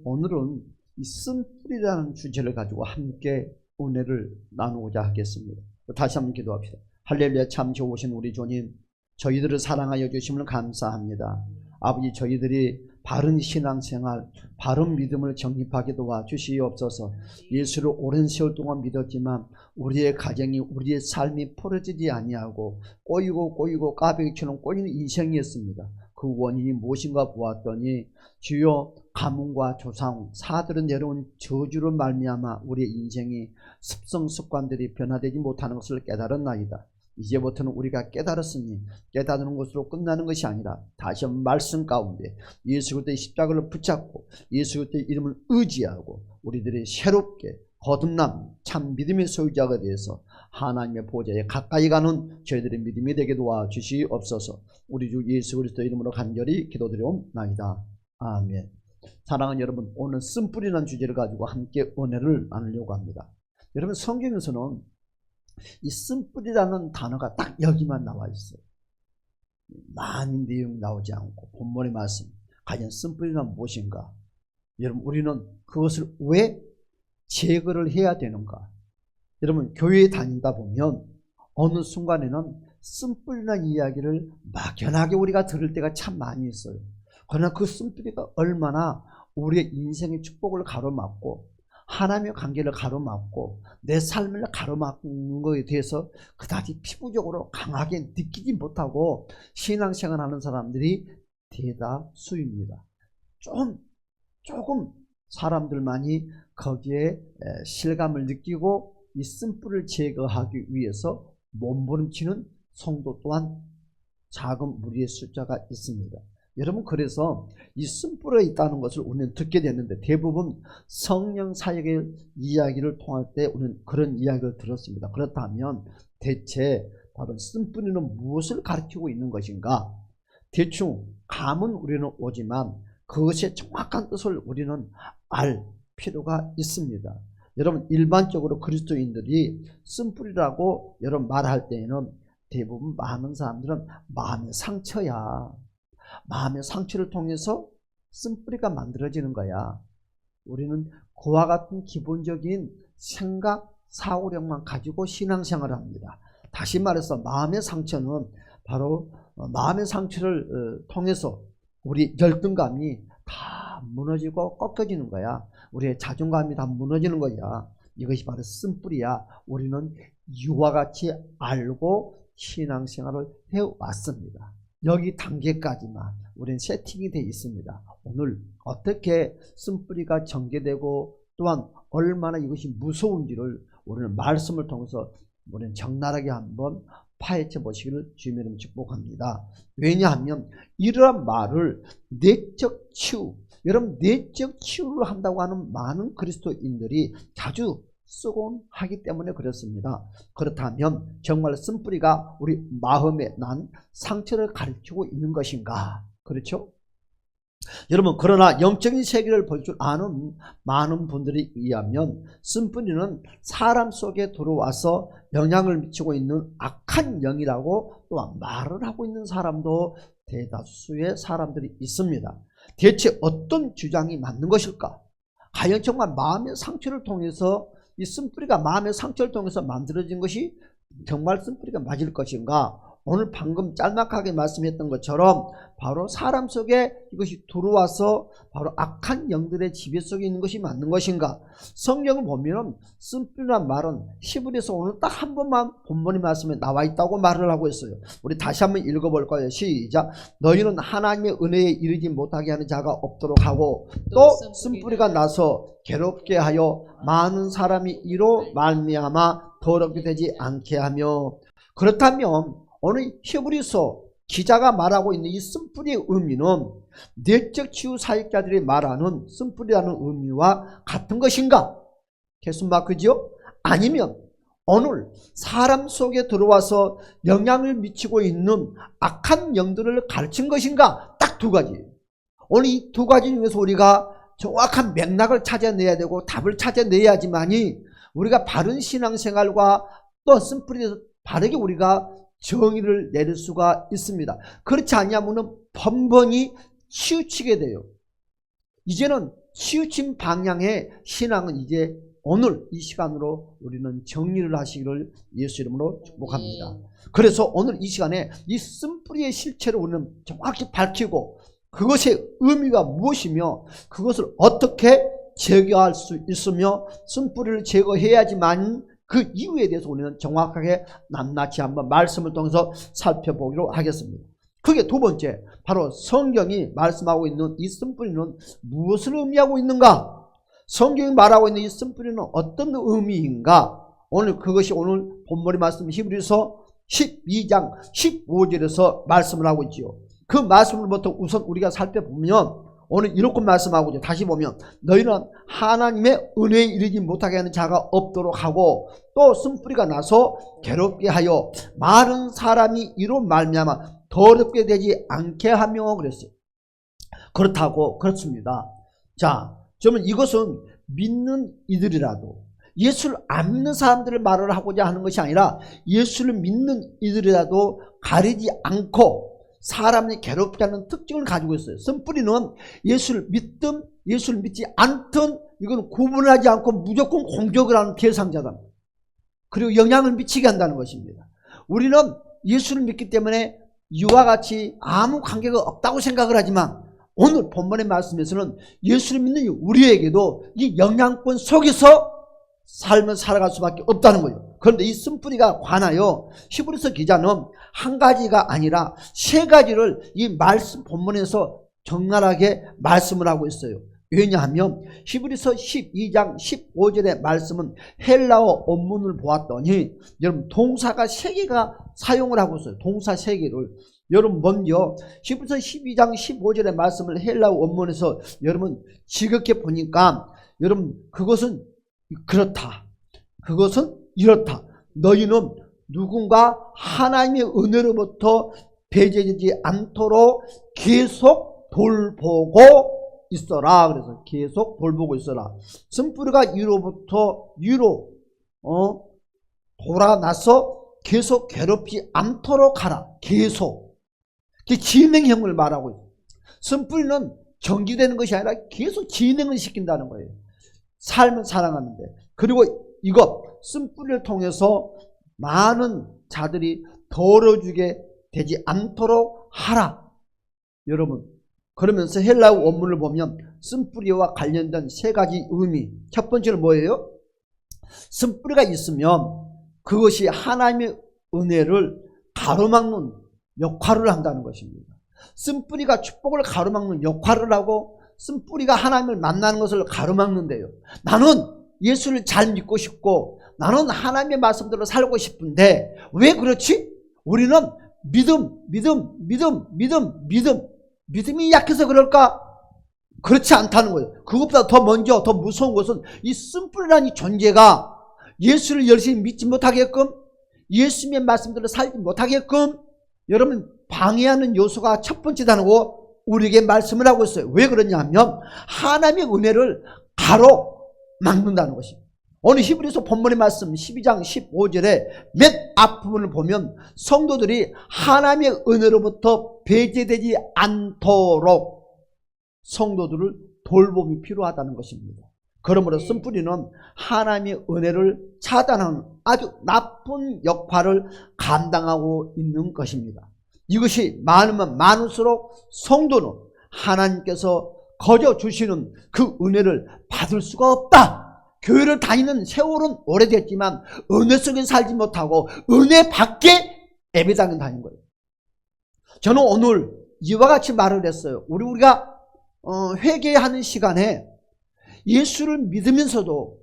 오늘은 이 쓴뿌리라는 주제를 가지고 함께 은혜를 나누고자 하겠습니다. 다시 한번 기도합시다. 할렐루야. 참 좋으신 우리 주님, 저희들을 사랑하여 주심을 감사합니다. 아버지, 저희들이 바른 신앙생활, 바른 믿음을 정립하게 도와주시옵소서. 예수를 오랜 세월 동안 믿었지만 우리의 가정이, 우리의 삶이 풀어지지 아니하고 꼬이고 까베기처럼 꼬이는 인생이었습니다. 그 원인이 무엇인가 보았더니 주요 가문과 조상, 사들은 내려온 저주로 말미암아 우리의 인생이 습성 습관들이 변화되지 못하는 것을 깨달았나이다. 이제부터는 우리가 깨달았으니 깨달은 것으로 끝나는 것이 아니라 다시 한번 말씀 가운데 예수 그리스도의 십자가를 붙잡고 예수 그리스도의 이름을 의지하고 우리들이 새롭게 거듭남 참 믿음의 소유자가 되어서 하나님의 보좌에 가까이 가는 저희들의 믿음이 되게 도와주시옵소서. 우리 주 예수 그리스도의 이름으로 간절히 기도드리옵나이다. 아멘. 사랑하는 여러분, 오늘 쓴뿌리라는 주제를 가지고 함께 은혜를 나누려고 합니다. 여러분, 성경에서는 이 쓴뿌리라는 단어가 딱 여기만 나와 있어요. 많은 내용 나오지 않고 본문의 말씀, 과연 쓴뿌리란 무엇인가? 여러분, 우리는 그것을 왜 제거를 해야 되는가? 여러분, 교회에 다니다 보면 어느 순간에는 쓴뿌리라는 이야기를 막연하게 우리가 들을 때가 참 많이 있어요. 그러나 그 쓴뿌리가 얼마나 우리의 인생의 축복을 가로막고 하나님의 관계를 가로막고 내 삶을 가로막는 것에 대해서 그다지 피부적으로 강하게 느끼지 못하고 신앙생활하는 사람들이 대다수입니다. 조금 사람들만이 거기에 실감을 느끼고 이 쓴뿌리를 제거하기 위해서 몸부림치는 성도 또한 작은 무리의 숫자가 있습니다. 여러분, 그래서 이 쓴뿌리가 있다는 것을 우리는 듣게 됐는데 대부분 성령 사역의 이야기를 통할 때 우리는 그런 이야기를 들었습니다. 그렇다면 대체 바로 쓴뿌리는 무엇을 가르치고 있는 것인가? 대충 감은 우리는 오지만 그것의 정확한 뜻을 우리는 알 필요가 있습니다. 여러분, 일반적으로 그리스도인들이 쓴뿌리라고 여러분 말할 때에는 대부분 많은 사람들은 마음의 상처야. 마음의 상처를 통해서 쓴뿌리가 만들어지는 거야. 우리는 그와 같은 기본적인 생각, 사고력만 가지고 신앙생활을 합니다. 다시 말해서 마음의 상처는 바로 마음의 상처를 통해서 우리 열등감이 다 무너지고 꺾여지는 거야. 우리의 자존감이 다 무너지는 거야. 이것이 바로 쓴뿌리야. 우리는 이와 같이 알고 신앙생활을 해왔습니다. 여기 단계까지만 우리는 세팅이 되어 있습니다. 오늘 어떻게 쓴뿌리가 전개되고 또한 얼마나 이것이 무서운지를 우리는 말씀을 통해서 우리는 적나라하게 한번 파헤쳐 보시기를 주님의 이름으로 축복합니다. 왜냐하면 이러한 말을 내적 치유, 여러분 내적 치유를 한다고 하는 많은 그리스도인들이 자주 쓰곤 하기 때문에 그렇습니다. 그렇다면 정말 쓴뿌리가 우리 마음에 난 상처를 가르치고 있는 것인가? 그렇죠? 여러분, 그러나 영적인 세계를 볼 줄 아는 많은 분들에 의하면 쓴뿌리는 사람 속에 들어와서 영향을 미치고 있는 악한 영이라고 또한 말을 하고 있는 사람도 대다수의 사람들이 있습니다. 대체 어떤 주장이 맞는 것일까? 과연 정말 마음의 상처를 통해서 이 쓴뿌리가 마음의 상처를 통해서 만들어진 것이 정말 쓴뿌리가 맞을 것인가? 오늘 방금 짤막하게 말씀했던 것처럼 바로 사람 속에 이것이 들어와서 바로 악한 영들의 지배 속에 있는 것이 맞는 것인가? 성경을 보면 쓴뿌리란 말은 히브리서 오늘 딱 한 번만 본문의 말씀에 나와 있다고 말을 하고 있어요. 우리 다시 한번 읽어볼 거예요. 시작. 너희는 하나님의 은혜에 이르지 못하게 하는 자가 없도록 하고 또 쓴뿌리가 나서 괴롭게 하여 많은 사람이 이로 말미암아 더럽게 되지 않게 하며. 그렇다면 오늘 히브리서 기자가 말하고 있는 이 쓴뿌리의 의미는 내적 치유 사역자들이 말하는 쓴뿌리라는 의미와 같은 것인가? 개수마크죠? 아니면 오늘 사람 속에 들어와서 영향을 미치고 있는 악한 영들을 가르친 것인가? 딱 두 가지. 오늘 이 두 가지 중에서 우리가 정확한 맥락을 찾아내야 되고 답을 찾아내야지만이 우리가 바른 신앙생활과 또 쓴뿌리에서 바르게 우리가 정의를 내릴 수가 있습니다. 그렇지 않으면 번번이 치우치게 돼요. 이제는 치우친 방향의 신앙은 이제 오늘 이 시간으로 우리는 정리를 하시기를 예수 이름으로 축복합니다. 그래서 오늘 이 시간에 이 쓴뿌리의 실체를 우리는 정확히 밝히고 그것의 의미가 무엇이며 그것을 어떻게 제거할 수 있으며 쓴뿌리를 제거해야지만 그 이유에 대해서 우리는 정확하게 낱낱이 한번 말씀을 통해서 살펴보기로 하겠습니다. 그게 두 번째, 바로 성경이 말씀하고 있는 이 쓴뿌리는 무엇을 의미하고 있는가? 성경이 말하고 있는 이 쓴뿌리는 어떤 의미인가? 오늘 그것이 오늘 본문의 말씀 히브리서 12장 15절에서 말씀을 하고 있지요. 그 말씀으로부터 우선 우리가 살펴보면 오늘 이렇게 말씀하고 있죠. 다시 보면 너희는 하나님의 은혜에 이르지 못하게 하는 자가 없도록 하고 또 쓴뿌리가 나서 괴롭게 하여 많은 사람이 이로 말미암아 더럽게 되지 않게 하며 그랬어요. 그렇습니다. 자, 그러면 이것은 믿는 이들이라도 예수를 안 믿는 사람들을 말을 하고자 하는 것이 아니라 예수를 믿는 이들이라도 가리지 않고 사람이 괴롭지 않는 특징을 가지고 있어요. 쓴뿌리는 예수를 믿든 예수를 믿지 않든 이건 구분하지 않고 무조건 공격을 하는 대상자다. 그리고 영향을 미치게 한다는 것입니다. 우리는 예수를 믿기 때문에 이와 같이 아무 관계가 없다고 생각을 하지만 오늘 본문의 말씀에서는 예수를 믿는 우리에게도 이 영향권 속에서 삶을 살아갈 수밖에 없다는 거예요. 그런데 이 쓴뿌리가 관하여 히브리서 기자는 한 가지가 아니라 세 가지를 이 말씀 본문에서 적나라하게 말씀을 하고 있어요. 왜냐하면 히브리서 12장 15절의 말씀은 헬라어 원문을 보았더니 여러분 동사가 세 개가 사용을 하고 있어요. 동사 세 개를. 여러분 먼저 히브리서 12장 15절의 말씀을 헬라어 원문에서 여러분 지극히 보니까 여러분 그것은 그렇다. 그것은 이렇다. 너희는 누군가 하나님의 은혜로부터 배제되지 않도록 계속 돌보고 있어라. 그래서 계속 돌보고 있어라. 쓴뿌리가 위로 돌아나서 계속 괴롭지 않도록 하라. 계속. 진행형을 말하고 있어요. 쓴뿌리는 정지되는 것이 아니라 계속 진행을 시킨다는 거예요. 삶을 살아가는데. 그리고 이것 쓴뿌리를 통해서 많은 자들이 더러워지게 되지 않도록 하라. 여러분 그러면서 헬라어 원문을 보면 쓴뿌리와 관련된 세 가지 의미. 첫 번째는 뭐예요? 쓴뿌리가 있으면 그것이 하나님의 은혜를 가로막는 역할을 한다는 것입니다. 쓴뿌리가 축복을 가로막는 역할을 하고 쓴뿌리가 하나님을 만나는 것을 가로막는데요. 나는 예수를 잘 믿고 싶고 나는 하나님의 말씀대로 살고 싶은데 왜 그렇지? 우리는 믿음이 약해서 그럴까? 그렇지 않다는 거예요. 그것보다 더 먼저 더 무서운 것은 이 쓴뿌리라는 존재가 예수를 열심히 믿지 못하게끔 예수님의 말씀대로 살지 못하게끔 여러분 방해하는 요소가 첫 번째다고 우리에게 말씀을 하고 있어요. 왜 그러냐 하면 하나님의 은혜를 가로막는다는 것입니다. 오늘 히브리서 본문의 말씀 12장 15절에 맨 앞부분을 보면 성도들이 하나님의 은혜로부터 배제되지 않도록 성도들을 돌봄이 필요하다는 것입니다. 그러므로 쓴뿌리는 하나님의 은혜를 차단하는 아주 나쁜 역할을 감당하고 있는 것입니다. 이것이 많으면 많을수록 성도는 하나님께서 거저 주시는 그 은혜를 받을 수가 없다. 교회를 다니는 세월은 오래됐지만 은혜 속에 살지 못하고 은혜 밖에 예배당에 다닌 거예요. 저는 오늘 이와 같이 말을 했어요. 우리가 회개하는 시간에 예수를 믿으면서도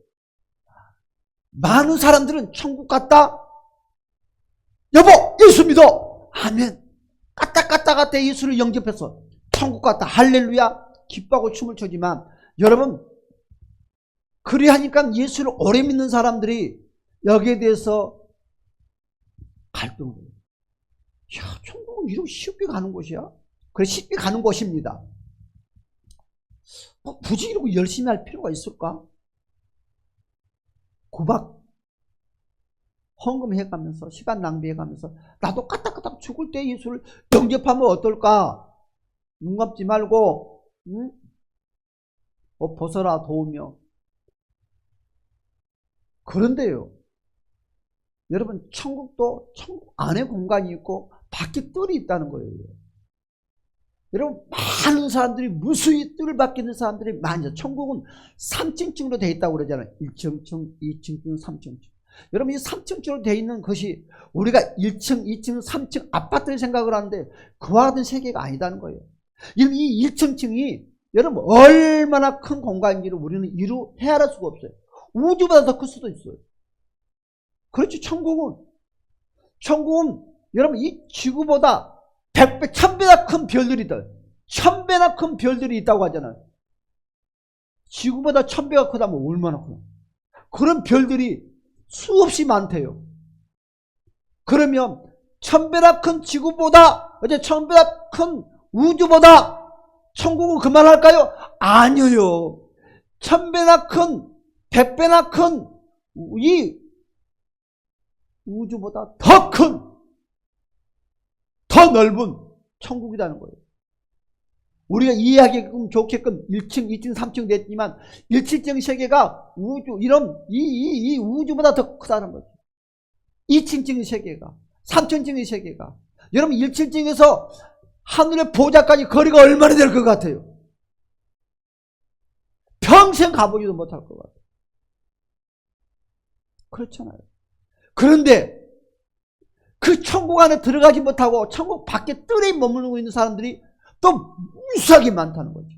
많은 사람들은 천국 갔다. 여보 예수 믿어. 아멘. 까딱까딱 예수를 영접해서 천국 갔다. 할렐루야. 기뻐하고 춤을 추지만 여러분 그리하니까 예수를 오래 믿는 사람들이 여기에 대해서 갈등을 해요. 야, 천국은 이렇게 쉽게 가는 곳이야? 그래, 쉽게 가는 곳입니다. 굳이 이러고 열심히 할 필요가 있을까? 구박, 헌금해가면서, 시간 낭비해가면서, 나도 까딱까딱 죽을 때 예수를 영접하면 어떨까? 눈 감지 말고, 응? 벗어라 도우며. 그런데요, 여러분, 천국도 천국 안에 공간이 있고 밖에 뜰이 있다는 거예요. 여러분, 많은 사람들이 무수히 뜰을 받게 있는 사람들이 많죠. 천국은 3층층으로 되어 있다고 그러잖아요. 1층층, 2층층, 3층층. 여러분, 이 3층층으로 되어 있는 것이 우리가 1층, 2층, 3층 아파트를 생각을 하는데 그와 같은 세계가 아니다는 거예요. 이 1층층이 여러분 얼마나 큰 공간인지를 우리는 이루 헤아릴 수가 없어요. 우주보다 더 클 수도 있어요. 그렇죠. 천국은 여러분 이 지구보다 100배, 1000배나 큰 별들이 있다. 1000배나 큰 별들이 있다고 하잖아요. 지구보다 1000배가 크다면 얼마나 크나. 그런 별들이 수없이 많대요. 그러면 1000배나 큰 지구보다, 1000배나 큰 우주보다 천국은 그만할까요? 아니요. 1000배나 큰, 100배나 큰 이 우주보다 더 큰, 더 넓은 천국이라는 거예요. 우리가 이해하기끔 좋게끔 1층, 2층, 3층 됐지만 1층 세계가 우주, 이런 이 우주보다 더 크다는 거죠. 2층의 세계가, 3층의 세계가. 여러분 1층에서 하늘의 보좌까지 거리가 얼마나 될 것 같아요? 평생 가보지도 못할 것 같아요. 그렇잖아요. 그런데 그 천국 안에 들어가지 못하고 천국 밖에 뜰에 머무르고 있는 사람들이 또 무수하게 많다는 거죠.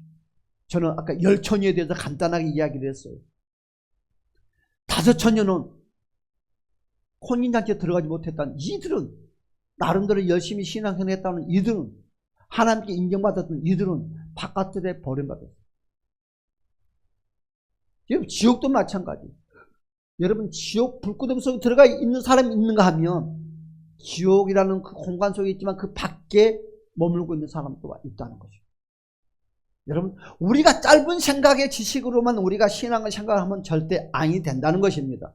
저는 아까 열처녀에 대해서 간단하게 이야기를 했어요. 5처녀는 혼인잔치에 들어가지 못했다는 이들은, 나름대로 열심히 신앙생활 했다는 이들은, 하나님께 인정받았던 이들은 바깥들에 버림받았어요. 여러분 지옥도 마찬가지. 여러분 지옥 불구덩이 속에 들어가 있는 사람이 있는가 하면 지옥이라는 그 공간 속에 있지만 그 밖에 머물고 있는 사람도 있다는 거죠. 여러분 우리가 짧은 생각의 지식으로만 우리가 신앙을 생각하면 절대 아니 된다는 것입니다.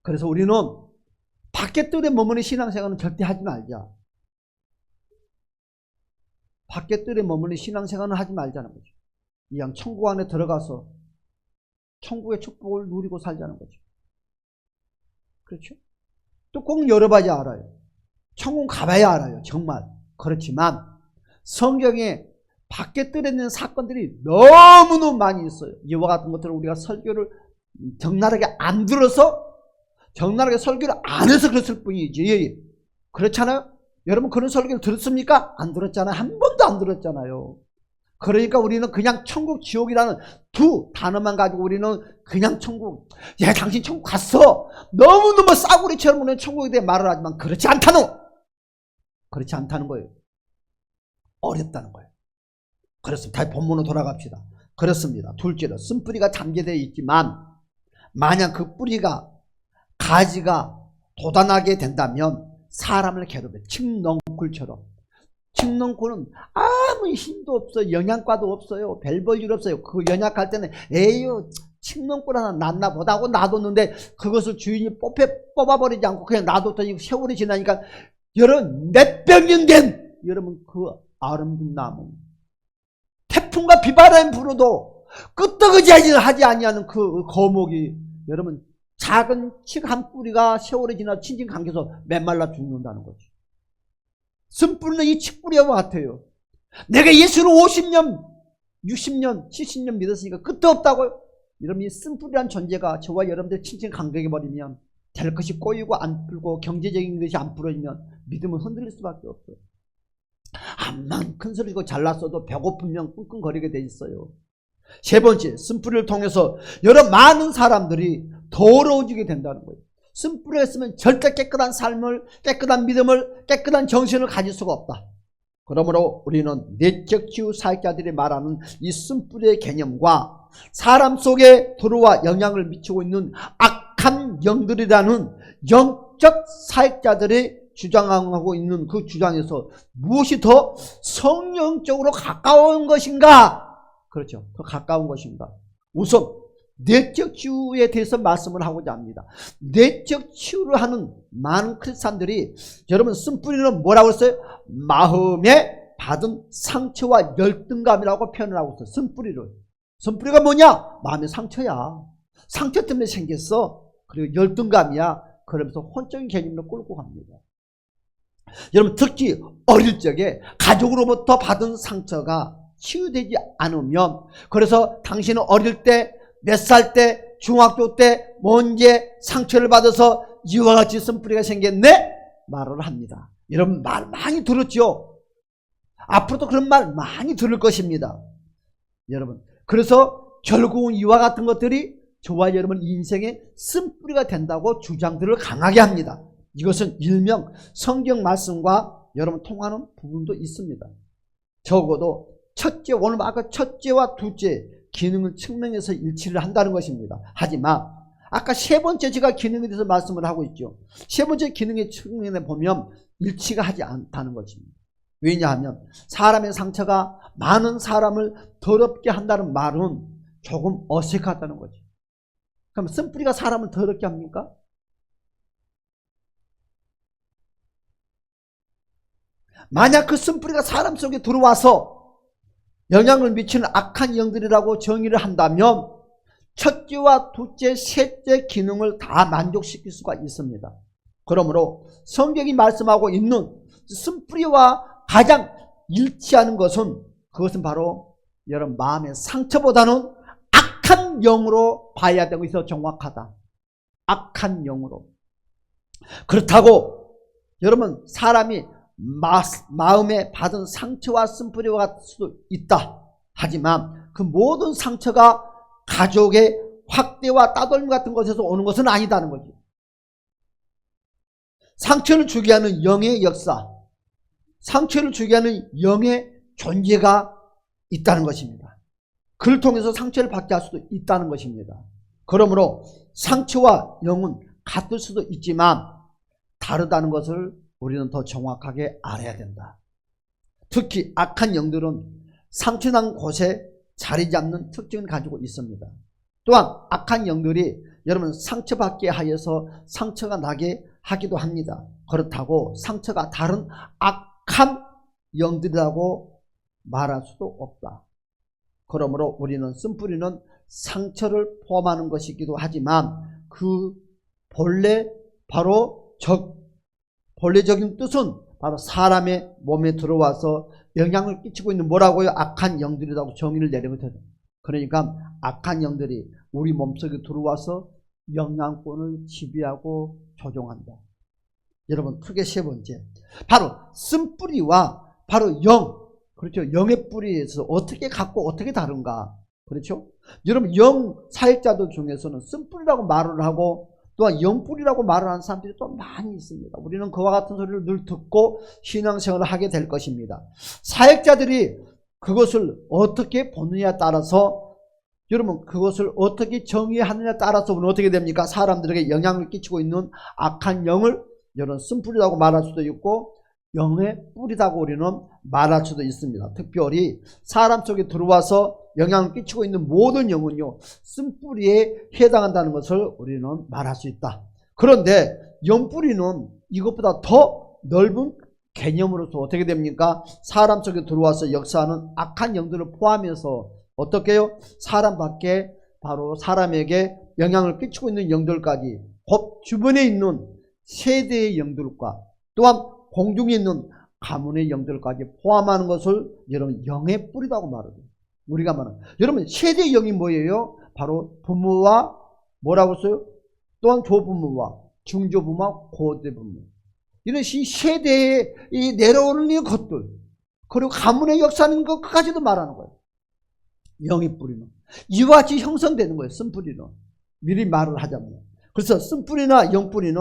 그래서 우리는 밖에 뜰에 머무는 신앙생활은 절대 하지 말자. 밖에 뜰에 머무는 신앙생활은 하지 말자는 거죠. 이왕 천국 안에 들어가서 천국의 축복을 누리고 살자는 거죠. 그렇죠? 뚜껑 열어봐야 알아요. 천국 가봐야 알아요. 정말. 그렇지만 성경에 밖에 뜰에 있는 사건들이 너무너무 많이 있어요. 이와 같은 것들을 우리가 설교를 적나라하게 안 들어서, 적나라하게 설교를 안 해서 그랬을 뿐이지. 그렇잖아요? 여러분 그런 설교를 들었습니까? 안 들었잖아요. 한 번도 안 들었잖아요. 그러니까 우리는 그냥 천국, 지옥이라는 두 단어만 가지고 우리는 그냥 천국, 야 당신 천국 갔어, 너무너무 싸구리처럼 우리는 천국에 대해 말을 하지만 그렇지 않다는 거예요. 어렵다는 거예요. 그렇습니다. 다시 본문으로 돌아갑시다. 그렇습니다. 둘째로 쓴뿌리가 잠재되어 있지만 만약 그 뿌리가, 가지가 돋아나게 된다면 사람을 괴롭혀요. 칡넝쿨처럼. 칡넝쿨은 아무 힘도 없어요. 영양가도 없어요. 별 볼 일 없어요. 그 연약할 때는 에휴 칡넝쿨 하나 낫나 보다 하고 놔뒀는데 그것을 주인이 뽑아버리지 않고 그냥 놔뒀더니 세월이 지나니까 여러분 몇백 년 된 여러분 그 아름다운 나무, 태풍과 비바람이 불어도 끄떡이지 하지 아니하는 그 거목이 여러분 작은 칡 한 뿌리가 세월이 지나 친진 감겨서 메말라 죽는다는 거죠. 쓴뿌리는 이 칡뿌리와 같아요. 내가 예수를 50년, 60년, 70년 믿었으니까 끝도 없다고요? 여러분 이 쓴뿌리란 존재가 저와 여러분들 친친 감격해버리면 될 것이 꼬이고 안 풀고 경제적인 것이 안 풀어지면 믿음은 흔들릴 수밖에 없어요. 암만 큰 소리고 잘났어도 배고프면 끙끙거리게 돼 있어요. 세 번째, 쓴뿌리를 통해서 여러 많은 사람들이 더러워지게 된다는 거예요. 쓴뿌리가 있으면 절대 깨끗한 삶을, 깨끗한 믿음을, 깨끗한 정신을 가질 수가 없다. 그러므로 우리는 내적 치유 사역자들이 말하는 이 쓴뿌리의 개념과 사람 속에 들어와 영향을 미치고 있는 악한 영들이라는 영적 사역자들이 주장하고 있는 그 주장에서 무엇이 더 성령적으로 가까운 것인가? 그렇죠. 더 가까운 것인가? 우선 내적 치유에 대해서 말씀을 하고자 합니다. 내적 치유를 하는 많은 크리스찬들이 여러분 쓴뿌리는 뭐라고 했어요? 마음의 받은 상처와 열등감이라고 표현을 하고 있어. 쓴뿌리를. 쓴뿌리가 뭐냐? 마음의 상처야. 상처 때문에 생겼어. 그리고 열등감이야. 그러면서 혼적인 개념으로 끌고 갑니다. 여러분, 특히 어릴 적에 가족으로부터 받은 상처가 치유되지 않으면, 그래서 당신은 어릴 때, 몇 살 때, 중학교 때 먼저 상처를 받아서 이와 같이 쓴뿌리가 생겼네? 말을 합니다. 여러분, 말 많이 들었죠? 앞으로도 그런 말 많이 들을 것입니다. 여러분, 그래서 결국은 이와 같은 것들이 저와 여러분 인생의 쓴뿌리가 된다고 주장들을 강하게 합니다. 이것은 일명 성경 말씀과 여러분 통하는 부분도 있습니다. 적어도 첫째, 오늘 아까 첫째와 둘째 기능을 측면에서 일치를 한다는 것입니다. 하지만 아까 세 번째 제가 기능에 대해서 말씀을 하고 있죠. 세 번째 기능의 측면에 보면 일치가 하지 않다는 것입니다. 왜냐하면 사람의 상처가 많은 사람을 더럽게 한다는 말은 조금 어색하다는 거죠. 그럼 쓴뿌리가 사람을 더럽게 합니까? 만약 그 쓴뿌리가 사람 속에 들어와서 영향을 미치는 악한 영들이라고 정의를 한다면 첫째와 둘째, 셋째 기능을 다 만족시킬 수가 있습니다. 그러므로 성경이 말씀하고 있는 쓴뿌리와 가장 일치하는 것은, 그것은 바로 여러분 마음의 상처보다는 악한 영으로 봐야 되고 있어. 정확하다. 악한 영으로. 그렇다고 여러분 사람이 마음에 받은 상처와 쓴뿌리와 같을 수도 있다. 하지만 그 모든 상처가 가족의 확대와 따돌림 같은 것에서 오는 것은 아니다는 거죠. 상처를 주게 하는 영의 역사, 상처를 주게 하는 영의 존재가 있다는 것입니다. 그를 통해서 상처를 받게 할 수도 있다는 것입니다. 그러므로 상처와 영은 같을 수도 있지만 다르다는 것을 우리는 더 정확하게 알아야 된다. 특히 악한 영들은 상처난 곳에 자리 잡는 특징을 가지고 있습니다. 또한 악한 영들이 여러분 상처받게 하여서 상처가 나게 하기도 합니다. 그렇다고 상처가 다른 악한 영들이라고 말할 수도 없다. 그러므로 우리는 쓴뿌리는 상처를 포함하는 것이기도 하지만 그 본래 바로 본래적인 뜻은 바로 사람의 몸에 들어와서 영향을 끼치고 있는 뭐라고요? 악한 영들이라고 정의를 내리거든요. 그러니까 악한 영들이 우리 몸속에 들어와서 영향권을 지배하고 조종한다. 여러분, 크게 세 번째, 바로 쓴뿌리와 바로 영, 그렇죠? 영의 뿌리에서 어떻게 같고 어떻게 다른가? 그렇죠? 여러분, 영 사역자들 중에서는 쓴뿌리라고 말을 하고 또한 영뿌리라고 말을 하는 사람들이 또 많이 있습니다. 우리는 그와 같은 소리를 늘 듣고 신앙생활을 하게 될 것입니다. 사역자들이 그것을 어떻게 보느냐에 따라서, 여러분 그것을 어떻게 정의하느냐에 따라서 우리는 어떻게 됩니까? 사람들에게 영향을 끼치고 있는 악한 영을 여러분 쓴뿌리라고 말할 수도 있고 영의 뿌리라고 우리는 말할 수도 있습니다. 특별히 사람 속에 들어와서 영향을 끼치고 있는 모든 영은요 쓴뿌리에 해당한다는 것을 우리는 말할 수 있다. 그런데 영뿌리는 이것보다 더 넓은 개념으로서 어떻게 됩니까? 사람 속에 들어와서 역사하는 악한 영들을 포함해서 어떻게 해요? 사람 밖에 바로 사람에게 영향을 끼치고 있는 영들까지 곧 주변에 있는 세대의 영들과 또한 공중에 있는 가문의 영들까지 포함하는 것을 여러분 영의 뿌리라고 말해요. 우리가 말하는 여러분 세대의 영이 뭐예요? 바로 부모와 뭐라고 써요? 또한 조부모와 중조부모와 고대부모, 이런 세대에 내려오는 것들, 그리고 가문의 역사는 것까지도 말하는 거예요. 영의 뿌리는 이와 같이 형성되는 거예요. 쓴뿌리는 미리 말을 하자면. 그래서 쓴뿌리나 영뿌리는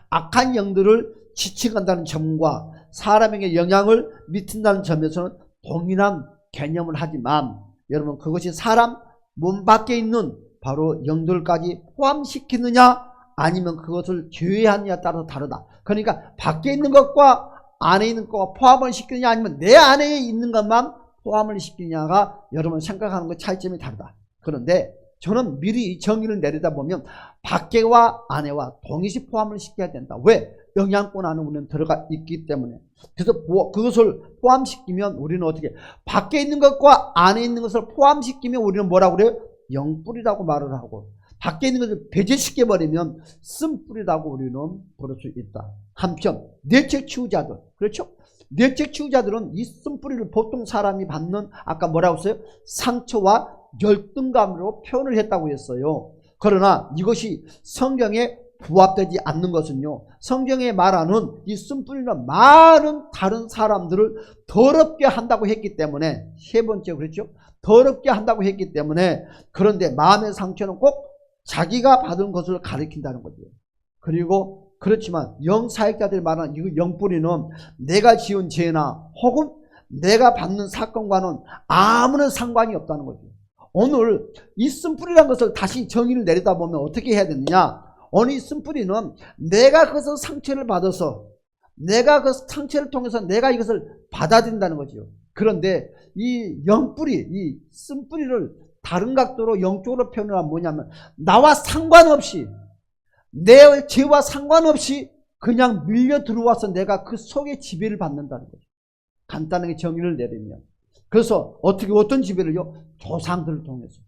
악한 영들을 지칭한다는 점과 사람에게 영향을 미친다는 점에서는 동일한 개념을 하지만 여러분 그것이 사람 몸 밖에 있는 바로 영들까지 포함시키느냐 아니면 그것을 제외하느냐에 따라서 다르다. 그러니까 밖에 있는 것과 안에 있는 것과 포함을 시키느냐 아니면 내 안에 있는 것만 포함을 시키느냐가 여러분 생각하는 것 차이점이 다르다. 그런데 저는 미리 이 정의를 내리다 보면 밖에와 안에와 동일시 포함을 시켜야 된다. 왜? 영양권 안에 우리는 들어가 있기 때문에, 그래서 그것을 포함시키면 우리는 어떻게, 밖에 있는 것과 안에 있는 것을 포함시키면 우리는 뭐라고 그래요? 영뿌리라고 말을 하고, 밖에 있는 것을 배제시켜버리면 쓴뿌리라고 우리는 부를 수 있다. 한편 뇌책치유자들, 그렇죠? 뇌책치유자들은 이 쓴뿌리를 보통 사람이 받는, 아까 뭐라고 했어요? 상처와 열등감으로 표현을 했다고 했어요. 그러나 이것이 성경에 부합되지 않는 것은요, 성경에 말하는 이 쓴뿌리는 많은 다른 사람들을 더럽게 한다고 했기 때문에, 세 번째, 그렇죠? 더럽게 한다고 했기 때문에, 그런데 마음의 상처는 꼭 자기가 받은 것을 가리킨다는 거죠. 그리고 그렇지만 영사역자들이 말하는 이 영뿌리는 내가 지은 죄나 혹은 내가 받는 사건과는 아무런 상관이 없다는 거죠. 오늘 이 쓴뿌리라는 것을 다시 정의를 내리다보면 어떻게 해야 되느냐, 오늘 이 쓴뿌리는 내가 그것을 상처를 받아서, 내가 그 상처를 통해서 내가 이것을 받아들인다는 거죠. 그런데 이 영뿌리, 이 쓴뿌리를 다른 각도로 영적으로 표현하면 뭐냐면, 나와 상관없이, 내 죄와 상관없이 그냥 밀려 들어와서 내가 그 속에 지배를 받는다는 거죠. 간단하게 정의를 내리면. 그래서 어떤 지배를요? 조상들을 통해서,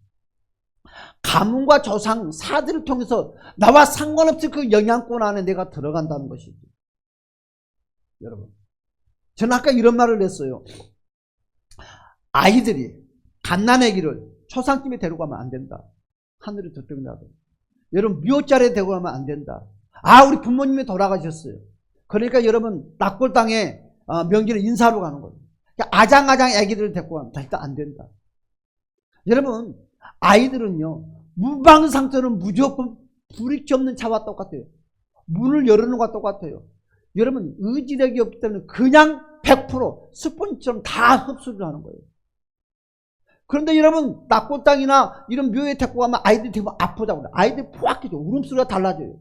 가문과 조상, 사들을 통해서 나와 상관없이 그 영향권 안에 내가 들어간다는 것이죠. 여러분, 저는 아까 이런 말을 했어요. 아이들이 갓난아기를 초상집에 데려가면 안 된다. 하늘이 저쪽나도. 여러분, 묘자리에 데려가면 안 된다. 아, 우리 부모님이 돌아가셨어요. 그러니까 여러분, 낙골당에 명절에 인사하러 가는 거예요. 아장아장 아기들을 데리고 가면 일단 안 된다. 여러분, 아이들은요, 무방상처럼 무조건 불이치 없는 차와 똑같아요. 문을 열어놓은 것과 똑같아요. 여러분, 의지력이 없기 때문에 그냥 100% 스폰지처럼 다 흡수를 하는 거예요. 그런데 여러분, 낙골당이나 이런 묘에 데리고 가면 아이들이 되게 아프다고 그래요. 아이들이 포악해져. 울음소리가 달라져요.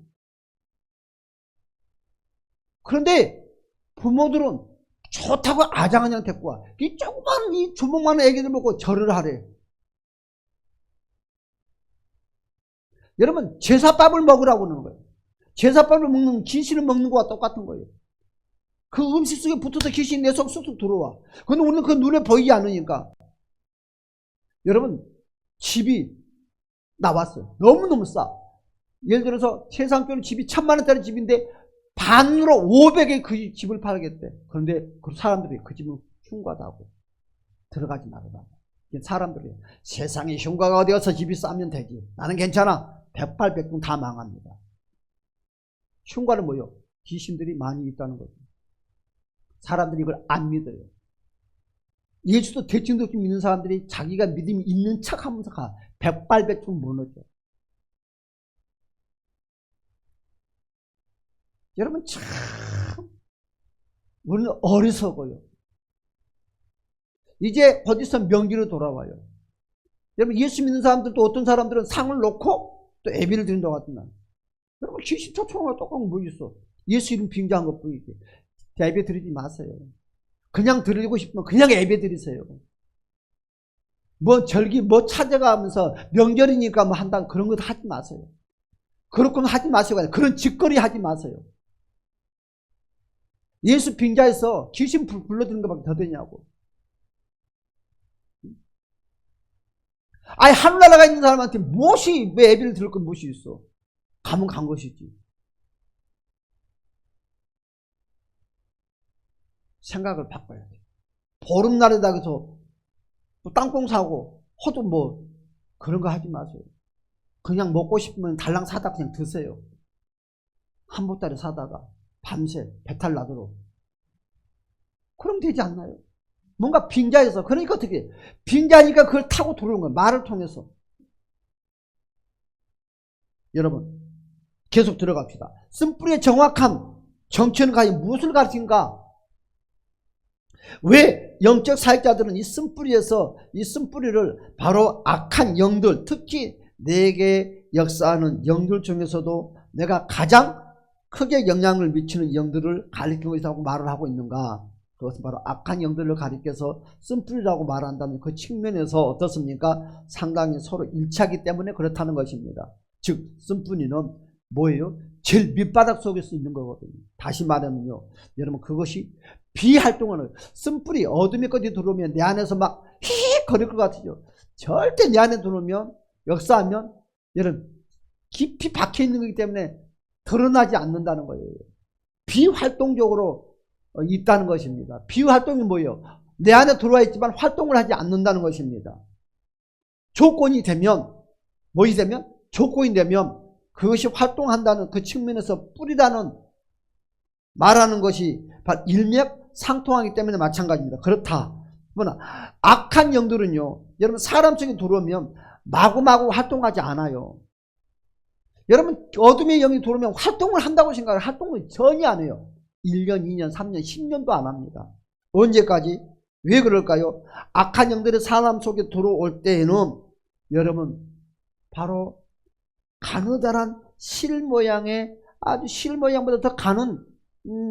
그런데 부모들은 좋다고 아장아장 데리고 와. 이 조그마한, 이 주먹만한 애기들 보고 절을 하래. 여러분, 제사밥을 먹으라고 하는 거예요. 제사밥을 먹는, 귀신을 먹는 거와 똑같은 거예요. 그 음식 속에 붙어서 귀신이 내 속 쑥쑥 들어와. 근데 우리는 그 눈에 보이지 않으니까. 여러분, 집이 나왔어요. 너무너무 싸. 예를 들어서 세상적으로 집이 1000만원짜리 집인데 반으로 500에 그 집을 팔겠대. 그런데 그 사람들이 그 집은 흉과다고 들어가지 말아라. 사람들이 세상에 흉과가 어디 가서 집이 싸면 되지. 나는 괜찮아. 108, 109 다 망합니다. 흉과는 뭐요? 귀신들이 많이 있다는 거죠. 사람들이 이걸 안 믿어요. 예수도 대충 믿는 사람들이 자기가 믿음이 있는 척 하면서 가. 108, 109 무너져. 여러분, 참 우리는 어리석어요. 이제 어디서 명기로 돌아와요. 여러분, 예수 믿는 사람들도 어떤 사람들은 상을 놓고 또 예배를 드린다고 하더만. 여러분, 귀신 초청하고 똑같은 뭐 있어. 예수 이름 빙자한 것 뿐이지. 예배 드리지 마세요. 그냥 드리고 싶으면 그냥 예배 드리세요. 뭐 절기 뭐 찾아가면서 명절이니까 뭐 한다, 그런 거 하지 마세요. 그렇게는 하지 마세요. 그런 짓거리 하지 마세요. 예수 빙자에서 귀신 불러드는 것밖에 더 되냐고. 아니, 하늘나라가 있는 사람한테 무엇이, 왜 예배를 들을 건 무엇이 있어? 가면 간 것이지. 생각을 바꿔야 돼. 보름날에다 그래서 땅콩 사고 호두 뭐 그런 거 하지 마세요. 그냥 먹고 싶으면 달랑 사다 그냥 드세요. 한 보따리 사다가 밤새 배탈 나도록. 그럼 되지 않나요? 뭔가 빙자해서. 그러니까 어떻게, 빙자니까 그걸 타고 들어오는 거예요. 말을 통해서. 여러분, 계속 들어갑시다. 쓴뿌리의 정확한 정체는 과연 무엇을 가르친가? 왜 영적 사역자들은 이 쓴뿌리에서, 이 쓴뿌리를 바로 악한 영들, 특히 내게 역사하는 영들 중에서도 내가 가장 크게 영향을 미치는 영들을 가리키고 있다고 말을 하고 있는가? 그것은 바로 악한 영들을 가리켜서 쓴뿌리라고 말한다는 그 측면에서 어떻습니까? 상당히 서로 일치하기 때문에 그렇다는 것입니다. 즉, 쓴뿌리는 뭐예요? 제일 밑바닥 속에서 있는 거거든요. 다시 말하면요, 여러분 그것이 비활동하는 쓴뿌리 어둠의 것이 들어오면 내 안에서 막 휙 거릴 것 같으죠. 절대 내 안에 들어오면 역사하면 여러분 깊이 박혀 있는 거기 때문에 드러나지 않는다는 거예요. 비활동적으로 있다는 것입니다. 비활동이 뭐예요? 내 안에 들어와 있지만 활동을 하지 않는다는 것입니다. 조건이 되면 뭐이 되면 조건이 되면 그것이 활동한다는 그 측면에서 뿌리라는 말하는 것이 바로 일맥상통하기 때문에 마찬가지입니다. 그렇다. 뭐나 악한 영들은요, 여러분 사람 속에 들어오면 마구마구 활동하지 않아요. 여러분 어둠의 영이 들어오면 활동을 한다고 생각을 활동을 전혀 안 해요. 1년, 2년, 3년, 10년도 안 합니다. 언제까지? 왜 그럴까요? 악한 영들이 사람 속에 들어올 때에는 여러분 바로 가느다란 실 모양의 아주 실 모양보다 더 가는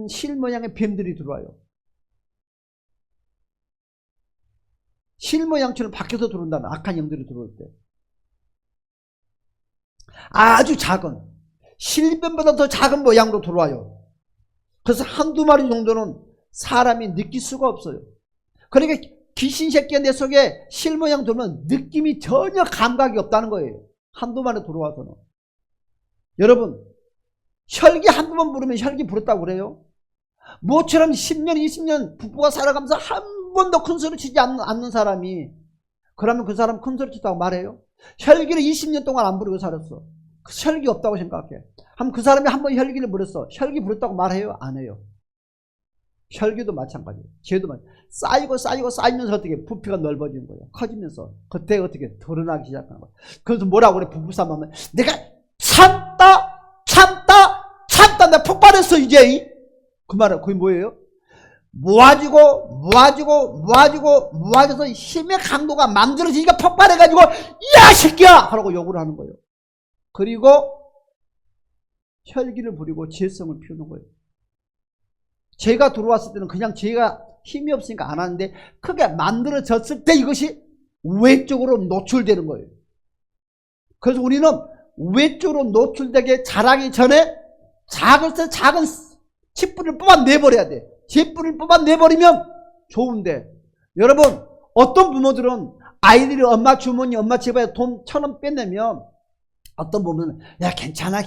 실 모양의 뱀들이 들어와요. 실 모양처럼 밖에서 들어온다는 악한 영들이 들어올 때 아주 작은 실뱀보다 더 작은 모양으로 들어와요. 그래서 한두 마리 정도는 사람이 느낄 수가 없어요. 그러니까 귀신 새끼가 내 속에 실 모양 들어오면 느낌이 전혀 감각이 없다는 거예요. 한두 마리 들어와서는. 여러분 혈기 한두 번 부르면 혈기 부렸다고 그래요? 모처럼 10년 20년 부부가 살아가면서 한 번도 큰 소리 치지 않는 사람이 그러면 그 사람 큰 소리 쳤다고 말해요? 혈기를 20년 동안 안 부르고 살았어. 그 혈기 없다고 생각해. 그럼 그 사람이 한 번 혈기를 부렸어. 혈기 부렸다고 말해요? 안 해요. 혈기도 마찬가지예요. 죄도 마찬가지예요. 쌓이고 쌓이면서 어떻게 부피가 넓어지는 거예요. 커지면서 그때 어떻게 드러나기 시작하는 거예요. 그래서 뭐라고 그래? 부부싸움 하면 내가 참다 내가 폭발했어 이제. 그 말은 그게 뭐예요? 모아져서 힘의 강도가 만들어지니까 폭발해가지고 야 새끼야 하라고 욕을 하는 거예요. 그리고 혈기를 부리고 죄성을 피우는 거예요. 죄가 들어왔을 때는 그냥 죄가 힘이 없으니까 안 하는데 크게 만들어졌을 때 이것이 외적으로 노출되는 거예요. 그래서 우리는 외적으로 노출되게 자라기 전에 작은 칩불을 뽑아내버려야 돼. 칩불을 뽑아내버리면 좋은데 여러분 어떤 부모들은 아이들이 엄마 주머니 엄마 집에 돈 1,000원 빼내면 어떤 부모는 야 괜찮아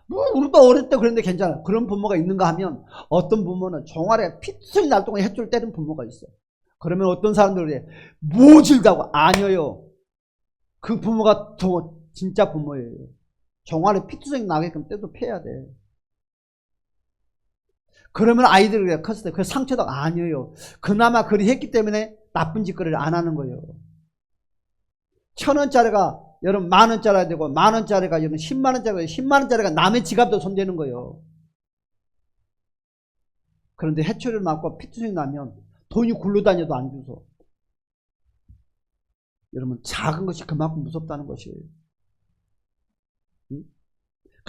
뭐 우리도 어릴 때 그랬는데 괜찮아 그런 부모가 있는가 하면 어떤 부모는 종아리에 피투성이 날 동안 햇줄 때리는 부모가 있어. 그러면 어떤 사람들은 그래 모질다고. 아니에요. 그 부모가 더 진짜 부모예요. 종아리에 피투성이 나게끔 때도 패야 돼. 그러면 아이들이 그래 컸을 때 그 상처도 아니에요. 그나마 그리 했기 때문에 나쁜 짓거리를 안 하는 거예요. 1,000원짜리가 여러분 만원짜리가 되고 만원짜리가 여러분 10만원짜리가 10만원짜리가 남의 지갑도 손대는 거예요. 그런데 해초리를 맞고 피투성이 나면 돈이 굴러다녀도 안 주소. 여러분 작은 것이 그만큼 무섭다는 것이에요.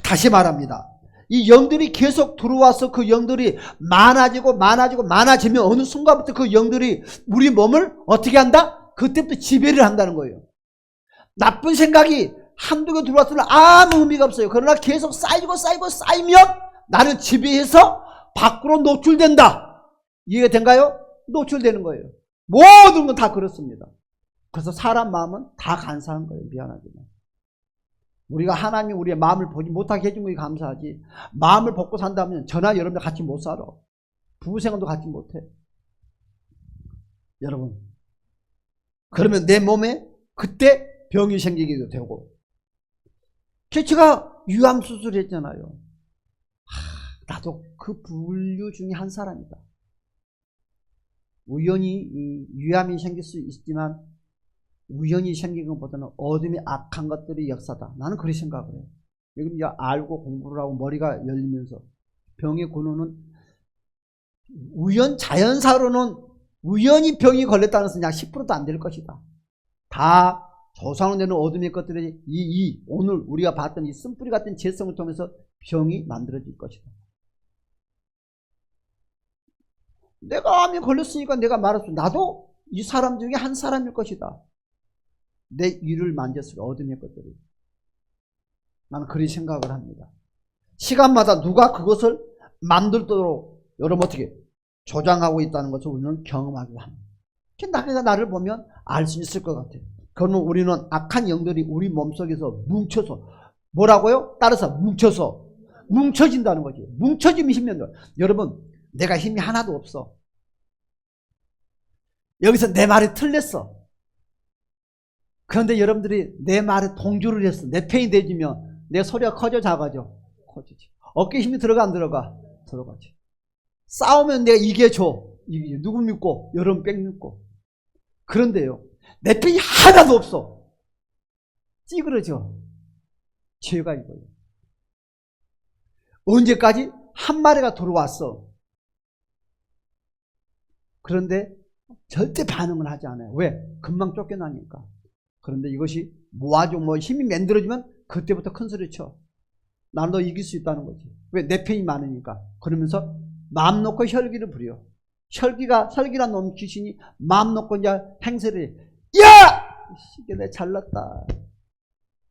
다시 말합니다. 이 영들이 계속 들어와서 그 영들이 많아지면 어느 순간부터 그 영들이 우리 몸을 어떻게 한다? 그때부터 지배를 한다는 거예요. 나쁜 생각이 한두 개 들어왔으면 아무 의미가 없어요. 그러나 계속 쌓이면 나를 지배해서 밖으로 노출된다. 이해가 된가요? 노출되는 거예요. 모든 건 다 그렇습니다. 그래서 사람 마음은 다 간사한 거예요. 미안하지만. 우리가 하나님이 우리의 마음을 보지 못하게 해준 것이 감사하지. 마음을 벗고 산다면 저나 여러분들 같이 못 살아. 부부생활도 같이 못해. 여러분. 그러면 내 몸에 그때 병이 생기기도 되고. 제가 유암수술 했잖아요. 나도 그 분류 중에 한 사람이다. 우연히 유암이 생길 수 있지만 우연히 생긴 것보다는 어둠의 악한 것들이 역사다. 나는 그렇게 생각을 해요. 여기 이제 알고 공부를 하고 머리가 열리면서 병의 근원은 자연사로는 우연히 병이 걸렸다는 것은 약 10%도 안 될 것이다. 다 조상으로 내는 어둠의 것들이 오늘 우리가 봤던 이 쓴뿌리 같은 재성을 통해서 병이 만들어질 것이다. 내가 암에 걸렸으니까 내가 말했어. 나도 이 사람 중에 한 사람일 것이다. 내 위를 만졌을 어둠의 것들이. 나는 그렇게 생각을 합니다. 시간마다 누가 그것을 만들도록 여러분 어떻게 조장하고 있다는 것을 우리는 경험하기도 합니다. 나가 나를 보면 알 수 있을 것 같아요. 그러면 우리는 악한 영들이 우리 몸속에서 뭉쳐서 뭐라고요? 따라서 뭉쳐진다는 거지. 뭉쳐지면 힘이 안 여러분 내가 힘이 하나도 없어. 여기서 내 말이 틀렸어. 그런데 여러분들이 내 말에 동조를 했어. 내 편이 돼지면 내 소리가 커져 작아져? 커지지. 어깨 힘이 들어가 안 들어가? 들어가지. 싸우면 내가 이겨줘. 이기지. 누구 믿고? 여러분 뺑 믿고. 그런데요 내 편이 하나도 없어. 찌그러져. 죄가 이거예요. 언제까지? 한 마리가 들어왔어. 그런데 절대 반응을 하지 않아요. 왜? 금방 쫓겨나니까. 그런데 이것이 모아줘 힘이 만들어지면 그때부터 큰 소리 쳐. 나는 너 이길 수 있다는 거지. 왜? 내 편이 많으니까. 그러면서 마음 놓고 혈기를 부려. 혈기란 놈 귀신이 마음 놓고 이제 행세를 해. 야! 이게 내 잘났다.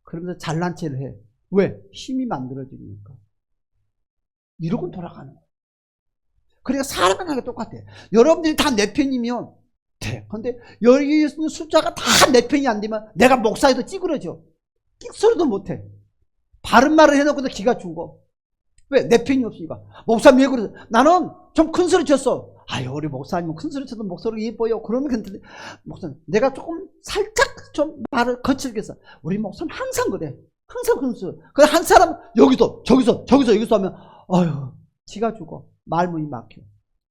그러면서 잘난 체를 해. 왜? 힘이 만들어지니까. 이러고 돌아가는 거야. 그러니까 사람은 하게 똑같아. 여러분들이 다 내 편이면 돼. 근데 여기 있는 숫자가 다 내 편이 안 되면 내가 목사에도 찌그러져. 끽소리도 못해. 바른 말을 해놓고도 기가 죽어. 왜? 내 편이 없으니까. 목사님 왜 그러세요? 나는 좀 큰 소리 쳤어. 아유 우리 목사님은 큰 소리 쳐도 목소리가 예뻐요. 그러면 괜찮은데 목사님 내가 조금 살짝 좀 말을 거칠게 했어. 우리 목사님 항상 그래. 항상 큰 소리. 그래 한 사람 여기서 저기서 하면 아유 기가 죽어. 말문이 막혀.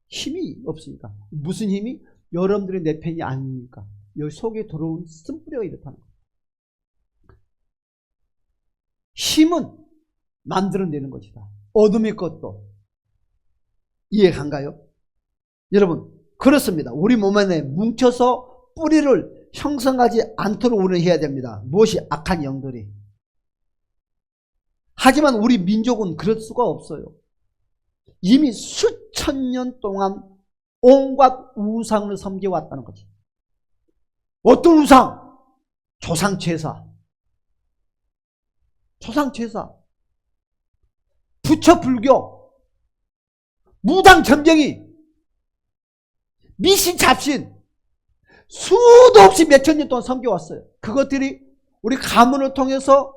힘이 없으니까. 무슨 힘이? 여러분들의 내 편이 아니니까. 여기 속에 들어온 쓴뿌리가 이렇다는 거예요. 힘은 만들어내는 것이다. 어둠의 것도. 이해간가요? 여러분 그렇습니다. 우리 몸 안에 뭉쳐서 뿌리를 형성하지 않도록 우리는 해야 됩니다. 무엇이? 악한 영들이. 하지만 우리 민족은 그럴 수가 없어요. 이미 수천 년 동안 온갖 우상을 섬겨왔다는 거지. 어떤 우상? 조상제사, 부처불교, 무당점쟁이, 미신잡신 수도 없이 몇천 년 동안 섬겨왔어요. 그것들이 우리 가문을 통해서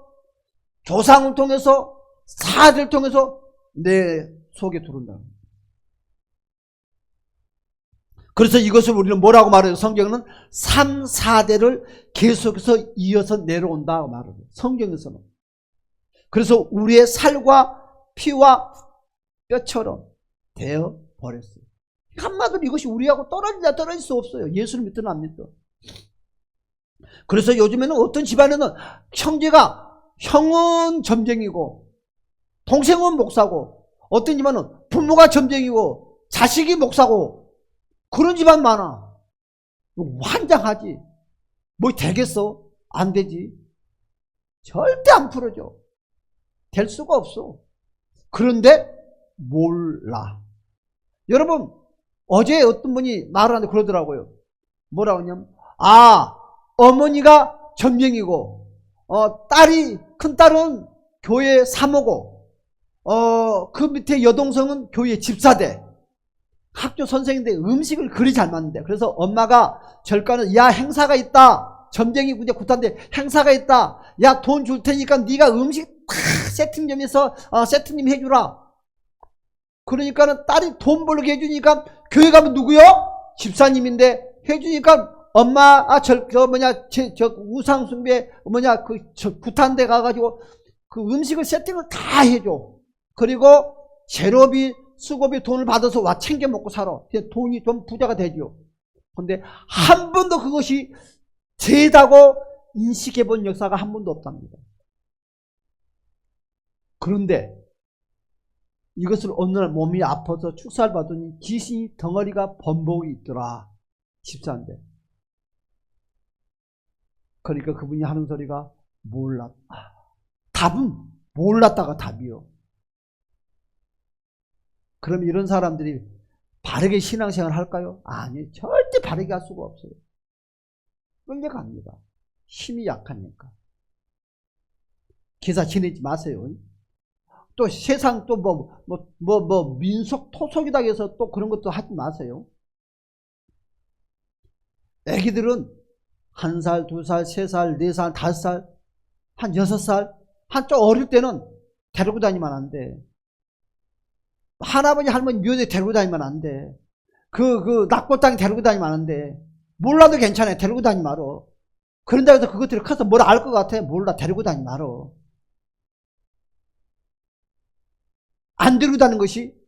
조상을 통해서 사를 통해서 내 속에 들어온다. 그래서 이것을 우리는 뭐라고 말해요? 성경은 3, 4대를 계속해서 이어서 내려온다고 말해요. 성경에서는. 그래서 우리의 살과 피와 뼈처럼 되어 버렸어요. 한마디로 이것이 우리하고 떨어질 수 없어요. 예수를 믿든 안 믿든. 그래서 요즘에는 어떤 집안에는 형은 점쟁이고 동생은 목사고 어떤 집안은 부모가 점쟁이고 자식이 목사고 그런 집안 많아. 환장하지. 뭐 되겠어? 안 되지. 절대 안 풀어져. 될 수가 없어. 그런데 몰라. 여러분 어제 어떤 분이 말을 하는데 그러더라고요. 뭐라고 하냐면 어머니가 점쟁이고 큰딸은 교회 사모고 그 밑에 여동생은 교회 집사대. 학교 선생인데 음식을 그리 잘 맞는데 그래서 엄마가 절간은 야 행사가 있다. 점쟁이 군대 구탄데 행사가 있다. 야 돈 줄 테니까 네가 음식 다 세팅점에서 세팅님 해주라. 그러니까는 딸이 돈 벌게 해주니까 교회 가면 누구요? 집사님인데 해주니까 엄마 우상 숭배 구탄대 가가지고 그 음식을 세팅을 다 해줘. 그리고 재료비 수고비 돈을 받아서 와 챙겨 먹고 살아. 돈이 좀 부자가 되죠. 근데 한 번도 그것이 죄다고 인식해 본 역사가 한 번도 없답니다. 그런데 이것을 어느 날 몸이 아파서 축사를 받더니 귀신이 덩어리가 범벅이 있더라. 집사인데. 그러니까 그분이 하는 소리가 몰랐다. 답은 몰랐다가 답이요. 그럼 이런 사람들이 바르게 신앙생활 할까요? 아니, 절대 바르게 할 수가 없어요. 끌려갑니다. 힘이 약하니까. 기사 지내지 마세요. 또 세상 또 민속 토속이다 해서 또 그런 것도 하지 마세요. 애기들은 1살, 2살, 3살, 4살, 5살, 한 6살, 한쪽 어릴 때는 데리고 다니면 안 돼. 할아버지, 할머니 묘대 데리고 다니면 안 돼. 낙골당 데리고 다니면 안 돼. 몰라도 괜찮아. 데리고 다니지 말어. 그런다 해서 그것들이 커서 뭘 알 것 같아? 몰라. 데리고 다니지 말어. 안 데리고 다니는 것이,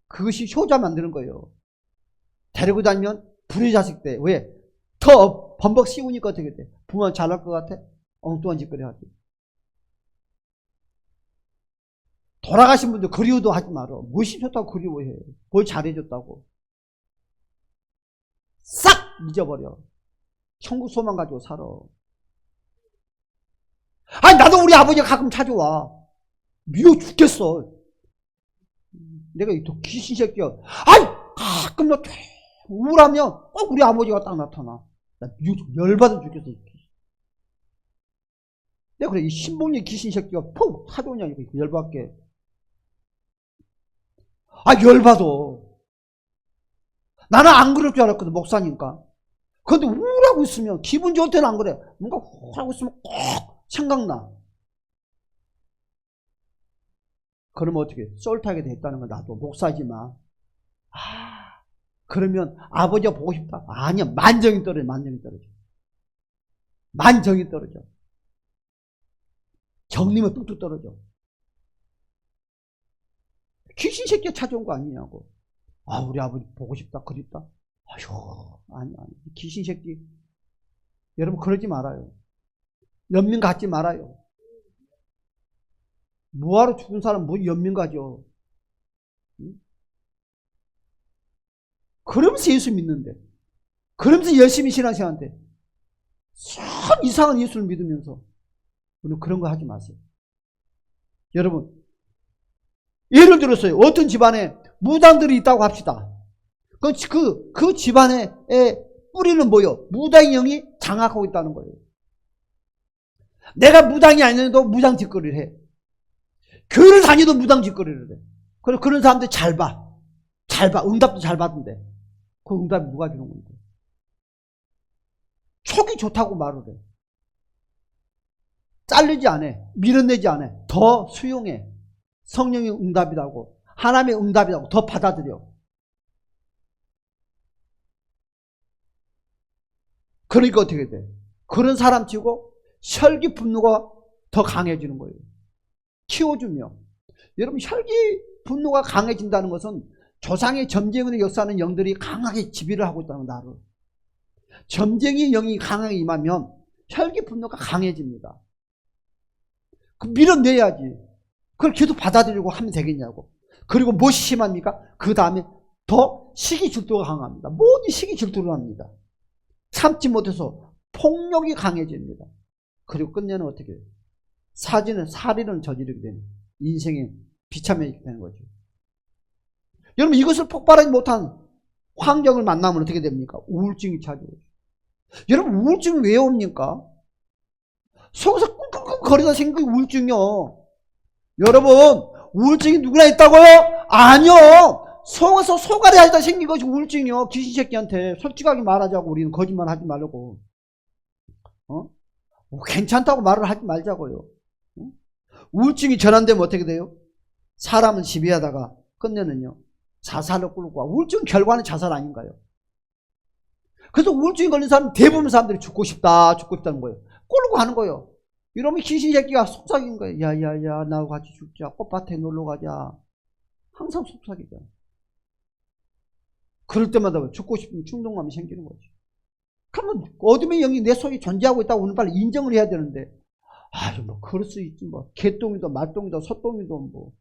그것이 효자 만드는 거예요. 데리고 다니면 불의 자식 돼. 왜? 더 범벅 씌우니까 어떻게 돼? 부모는 잘할 것 같아? 엉뚱한 짓거리 하지. 돌아가신 분들 그리워도 하지 말어. 무엇이 좋다고 그리워해. 뭘 잘해줬다고. 싹 잊어버려. 천국 소망 가지고 살아. 아니, 나도 우리 아버지가 가끔 찾아와. 미워 죽겠어. 내가 이 귀신 새끼야. 아니, 가끔 나 우울하면 꼭 우리 아버지가 딱 나타나. 나 열받아 죽겠어. 내가 그래, 이 신봉리 귀신 새끼가 푹 찾아오냐, 이거 열받게. 아, 열받아. 나는 안 그럴 줄 알았거든, 목사니까. 근데 우울하고 있으면, 기분 좋을 때는 안 그래. 뭔가 우울하고 있으면 꼭 생각나. 그러면 어떻게? 쏠타게 됐다는 건 나도 목사지만. 그러면 아버지가 보고 싶다? 아니야, 만정이 떨어져, 만정이 떨어져. 만정이 떨어져. 정리면 뚝뚝 떨어져. 귀신 새끼가 찾아온 거 아니냐고. 아, 우리 아버지 보고 싶다, 그립다. 아휴, 아니. 귀신 새끼. 여러분, 그러지 말아요. 연민 갖지 말아요. 뭐하러 죽은 사람 뭐 연민 가져. 응? 그러면서 예수 믿는데. 그러면서 열심히 신앙생활하는데. 참 이상한 예수를 믿으면서. 우리는 그런 거 하지 마세요. 여러분, 예를 들었어요. 어떤 집안에 무당들이 있다고 합시다. 그 집안의 뿌리는 뭐요? 무당의 영이 장악하고 있다는 거예요. 내가 무당이 아니어도 무당 짓거리를 해. 교회를 다녀도 무당 짓거리를 해. 그래서 그런 사람들 잘 봐. 응답도 잘 받는데. 그 응답이 누가 주는 건데? 촉이 좋다고 말을 해. 자르지 않아. 밀어내지 않아. 더 수용해. 성령의 응답이라고. 하나님의 응답이라고 더 받아들여. 그러니까 어떻게 돼? 그런 사람 치고 혈기 분노가 더 강해지는 거예요. 키워주며. 여러분, 혈기 분노가 강해진다는 것은 조상의 점쟁이의 역사하는 영들이 강하게 지배를 하고 있다는 나를. 점쟁이 영이 강하게 임하면 혈기 분노가 강해집니다. 밀어내야지. 그걸 계속 받아들이고 하면 되겠냐고. 그리고 무엇이 심합니까? 그 다음에 더 시기 질투가 강합니다. 모든 시기 질투를 합니다. 참지 못해서 폭력이 강해집니다. 그리고 끝내는 어떻게 해요? 살인을 저지르게 되는 인생의 비참하게 되는 거죠. 여러분, 이것을 폭발하지 못한 환경을 만나면 어떻게 됩니까? 우울증이 찾아오죠. 여러분, 우울증이 왜 옵니까? 속에서 끙끙끙 거리다 생긴 우울증이요. 여러분, 우울증이 누구나 있다고요? 아니요. 속에서 소갈이 하다 생긴 것이 우울증이요. 귀신 새끼한테 솔직하게 말하자고. 우리는 거짓말 하지 말라고. 괜찮다고 말을 하지 말자고요. 우울증이 전환되면 어떻게 돼요? 사람은 지배하다가 끝내는요, 자살을 끌고 와. 우울증 결과는 자살 아닌가요? 그래서 우울증이 걸린 사람은 대부분 사람들이 죽고 싶다는 거예요. 끌고 가는 거예요. 이러면 귀신 새끼가 속삭이는 거예요. 야야야, 나하고 같이 죽자. 꽃밭에 놀러 가자. 항상 속삭이잖아. 그럴 때마다 죽고 싶은 충동감이 생기는 거죠. 그러면 어둠의 영이 내 속에 존재하고 있다고 우리는 빨리 인정을 해야 되는데, 뭐 그럴 수 있지 뭐. 개똥이도 말똥이도 소똥이도 뭐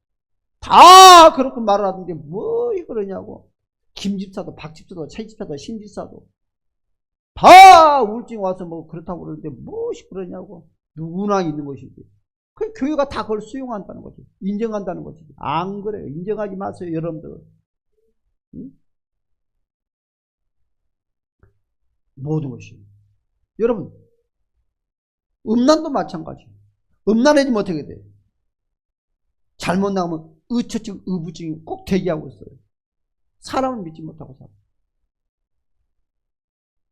다 그렇게 말을 하던데 뭐 그러냐고. 김집사도 박집사도 최집사도 신집사도 다 우울증 와서 뭐 그렇다고 그러는데 무엇이 그러냐고. 누구나 있는 것이지. 그 교회가 다 그걸 수용한다는 거지. 인정한다는 거지. 안 그래요. 인정하지 마세요, 여러분들. 응? 모든 것이. 여러분, 음란도 마찬가지. 음란해지면 어떻게 돼요? 잘못 나오면 의처증, 의부증이 꼭 대기하고 있어요. 사람을 믿지 못하고 살아.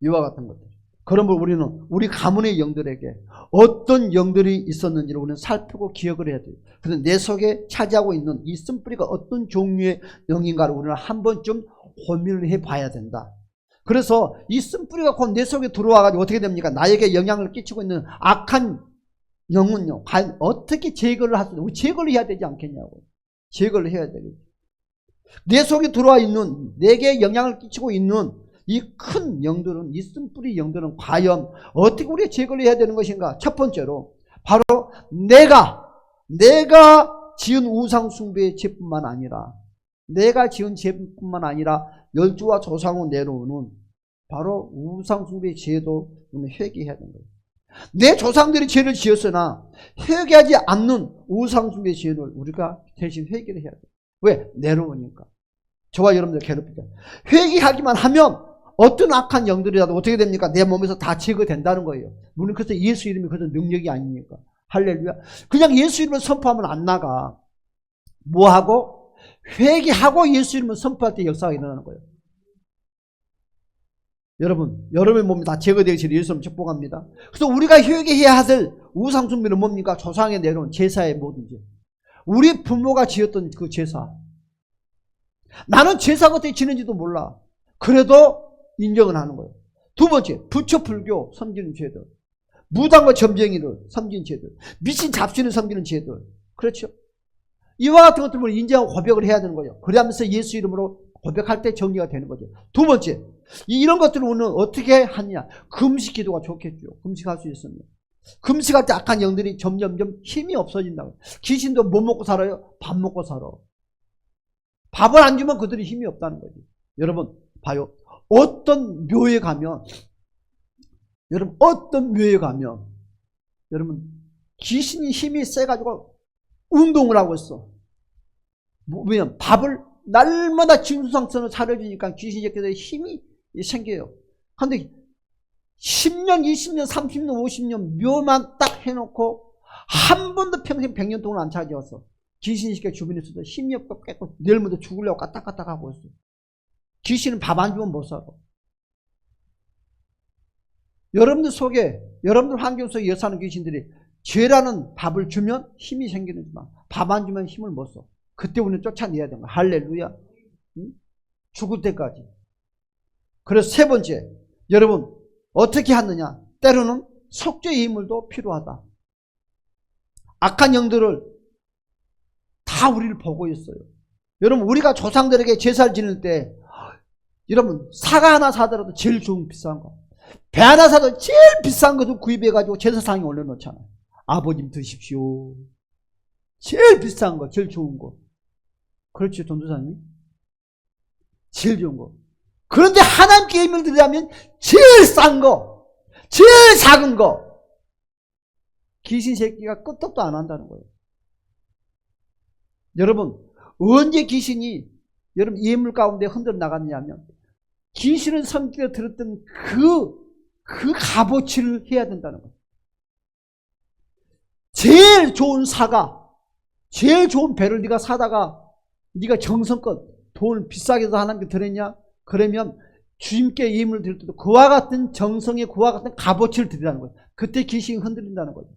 이와 같은 것들. 그러므로 우리는 우리 가문의 영들에게 어떤 영들이 있었는지를 우리는 살피고 기억을 해야 돼요. 그래서 내 속에 차지하고 있는 이 쓴뿌리가 어떤 종류의 영인가를 우리는 한 번쯤 고민을 해봐야 된다. 그래서 이 쓴뿌리가 곧 내 속에 들어와가지고 어떻게 됩니까? 나에게 영향을 끼치고 있는 악한 영은요, 과연 어떻게 제거를 할 수 있냐? 우리 제거를 해야 되지 않겠냐고. 제거를 해야 되겠죠. 내 속에 들어와 있는, 내게 영향을 끼치고 있는 이 큰 영들은, 이 쓴뿌리 영들은 과연 어떻게 우리가 제거를 해야 되는 것인가? 첫 번째로 바로 내가 지은 우상숭배의 죄뿐만 아니라, 내가 지은 죄뿐만 아니라 열조와 조상으로 내려오는 바로 우상숭배의 죄도 우리는 회개해야 되는 거예요. 내 조상들이 죄를 지었으나 회개하지 않는 우상숭배의 죄를 우리가 대신 회개를 해야 돼요. 왜? 내려오니까. 저와 여러분들 괴롭히죠. 회개하기만 하면 어떤 악한 영들이라도 어떻게 됩니까? 내 몸에서 다 제거된다는 거예요. 물론 그래서 예수 이름이 그런 능력이 아닙니까? 할렐루야. 그냥 예수 이름을 선포하면 안 나가. 뭐하고? 회개하고 예수 이름을 선포할 때 역사가 일어나는 거예요. 여러분의 몸이 다 제거되기를 예수 이름으로 축복합니다. 그래서 우리가 회개해야 할 우상숭배는 뭡니까? 조상에 내려온 제사의 모든 죄. 우리 부모가 지었던 그 제사. 나는 제사가 어떻게 지는지도 몰라. 그래도 인정을 하는 거예요. 두 번째, 부처불교 섬기는 죄들. 무당과 점쟁이를 섬기는 죄들. 미신 잡신을 섬기는 죄들. 그렇죠? 이와 같은 것들을 인정하고 고백을 해야 되는 거예요. 그러면서 예수 이름으로 고백할 때 정리가 되는 거죠. 두 번째, 이런 것들을 우리는 어떻게 하느냐. 금식 기도가 좋겠죠. 금식할 수 있으면. 금식할 때 악한 영들이 점점점 힘이 없어진다고. 귀신도 뭐 먹고 살아요? 밥 먹고 살아. 밥을 안 주면 그들이 힘이 없다는 거지. 여러분 봐요. 어떤 묘에 가면 여러분 귀신이 힘이 세가지고 운동을 하고 있어. 왜냐면 밥을 날마다 진수상선을 차려주니까 귀신 새끼들의 힘이 생겨요. 그런데 10년, 20년, 30년, 50년 묘만 딱 해놓고 한 번도 평생 100년 동안 안 찾아왔어. 귀신이 새끼 주변에 있어도 힘이 없고 깨끗 내일부터 죽으려고 까딱까딱 하고 있어. 귀신은 밥 안 주면 못 살아. 여러분들 속에, 여러분들 환경 속에 여사는 귀신들이 죄라는 밥을 주면 힘이 생기는지만 밥 안 주면 힘을 못 써. 그때 우리는 쫓아내야 되는 거야. 할렐루야. 응? 죽을 때까지. 그래서 세 번째, 여러분 어떻게 하느냐. 때로는 속죄의 인물도 필요하다. 악한 영들을 다 우리를 보고 있어요. 여러분 우리가 조상들에게 제사를 지낼 때 여러분 사과 하나 사더라도 제일 좋은 비싼 거, 배 하나 사도 제일 비싼 것도 구입해가지고 제사상에 올려놓잖아요. 아버님 드십시오. 제일 비싼 거, 제일 좋은 거. 그렇죠, 전도사님? 제일 좋은 거. 그런데 하나님께 예물을 드리려면 제일 싼 거, 제일 작은 거. 귀신 새끼가 끄떡도 안 한다는 거예요. 여러분 언제 귀신이 여러분 예물 가운데 흔들어 나갔냐면 귀신을 섬기려 들었던 그 값어치를 해야 된다는 거예요. 제일 좋은 사과, 제일 좋은 배를 네가 사다가 네가 정성껏 돈을 비싸게 해서 하나님께 드렸냐? 그러면 주님께 예물을 드릴 때도 그와 같은 정성에 그와 같은 값어치를 드리라는 거예요. 그때 귀신이 흔들린다는 거죠.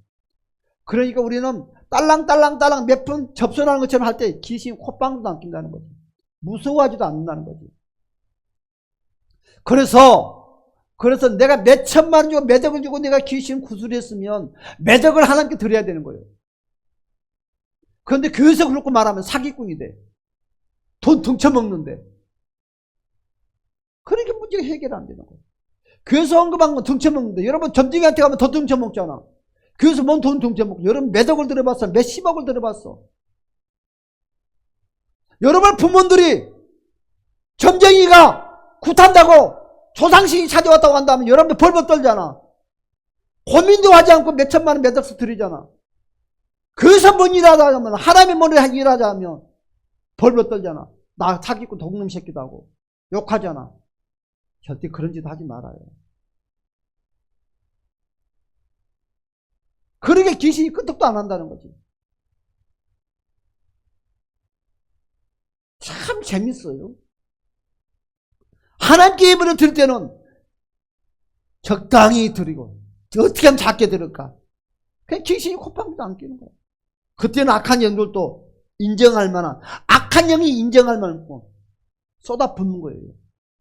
그러니까 우리는 딸랑딸랑딸랑 몇 분 접선하는 것처럼 할 때 귀신이 콧방울도 안 낀다는 거죠. 무서워하지도 않는다는 거죠. 그래서 내가 몇 천만 원 주고 매덕을 주고 내가 귀신 구술했으면 매덕을 하나님께 드려야 되는 거예요. 그런데 교회에서 그렇게 말하면 사기꾼이 돼. 돈 등쳐먹는데. 그러니까 문제가 해결 안 되는 거예요. 교회에서 언급한 건 등쳐먹는데 여러분 점쟁이한테 가면 더 등쳐먹잖아. 교회에서 뭔 돈 등쳐먹고 여러분 몇억을 들어봤어? 몇십억을 들어봤어? 여러분 부모들이 점쟁이가 굿한다고 조상신이 찾아왔다고 한다면 여러분들 벌벌 떨잖아. 고민도 하지 않고 몇 천만 원 몇 억씩 드리잖아. 그래서 뭔 일하자 하면 하나님의 머리를 일하자 하면 벌벌 떨잖아. 나 사기꾼 독놈 새끼도 하고 욕하잖아. 절대 그런 짓 하지 말아요. 그러게 귀신이 끄떡도 안 한다는 거지. 재밌어요. 하나님께 예배를 드릴 때는 적당히 드리고, 어떻게 하면 작게 드릴까? 그냥 귀신이 콧방귀도 안 끼는 거예요. 그때는 악한 영들도 인정할 만한, 악한 영이 인정할 만한 쏟아붓는 거예요.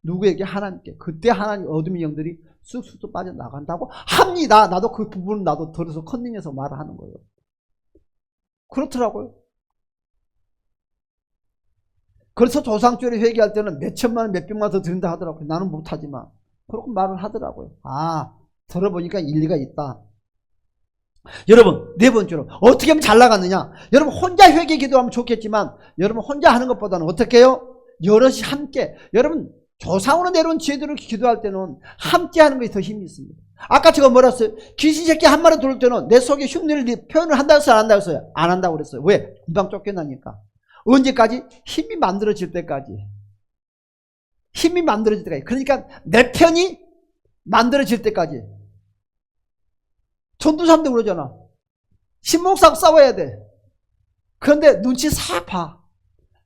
누구에게? 하나님께. 그때 하나님 어둠의 영들이 쑥쑥 빠져나간다고 합니다. 나도 그 부분은 나도 들어서 컨닝해서 말을 하는 거예요. 그렇더라고요. 그래서 조상죄를 회개할 때는 몇 천만 원, 몇 백만 원 더 드린다 하더라고요. 나는 못하지만. 그렇게 말을 하더라고요. 아, 들어보니까 일리가 있다. 여러분, 네 번째로 어떻게 하면 잘 나갔느냐? 여러분 혼자 회개 기도하면 좋겠지만 여러분 혼자 하는 것보다는 어떻게 해요? 여럿이 함께. 여러분 조상으로 내려온 지혜들을 기도할 때는 함께 하는 것이 더 힘이 있습니다. 아까 제가 뭐라 했어요? 귀신 새끼 한 마리 들어올 때는 내 속에 흉내를 표현을 한다고 했어요? 안 한다고 했어요? 안 한다고 그랬어요. 왜? 금방 쫓겨나니까. 언제까지? 힘이 만들어질 때까지. 힘이 만들어질 때까지. 그러니까 내 편이 만들어질 때까지. 전도사람도 그러잖아. 신목사하고 싸워야 돼. 그런데 눈치 싹 봐.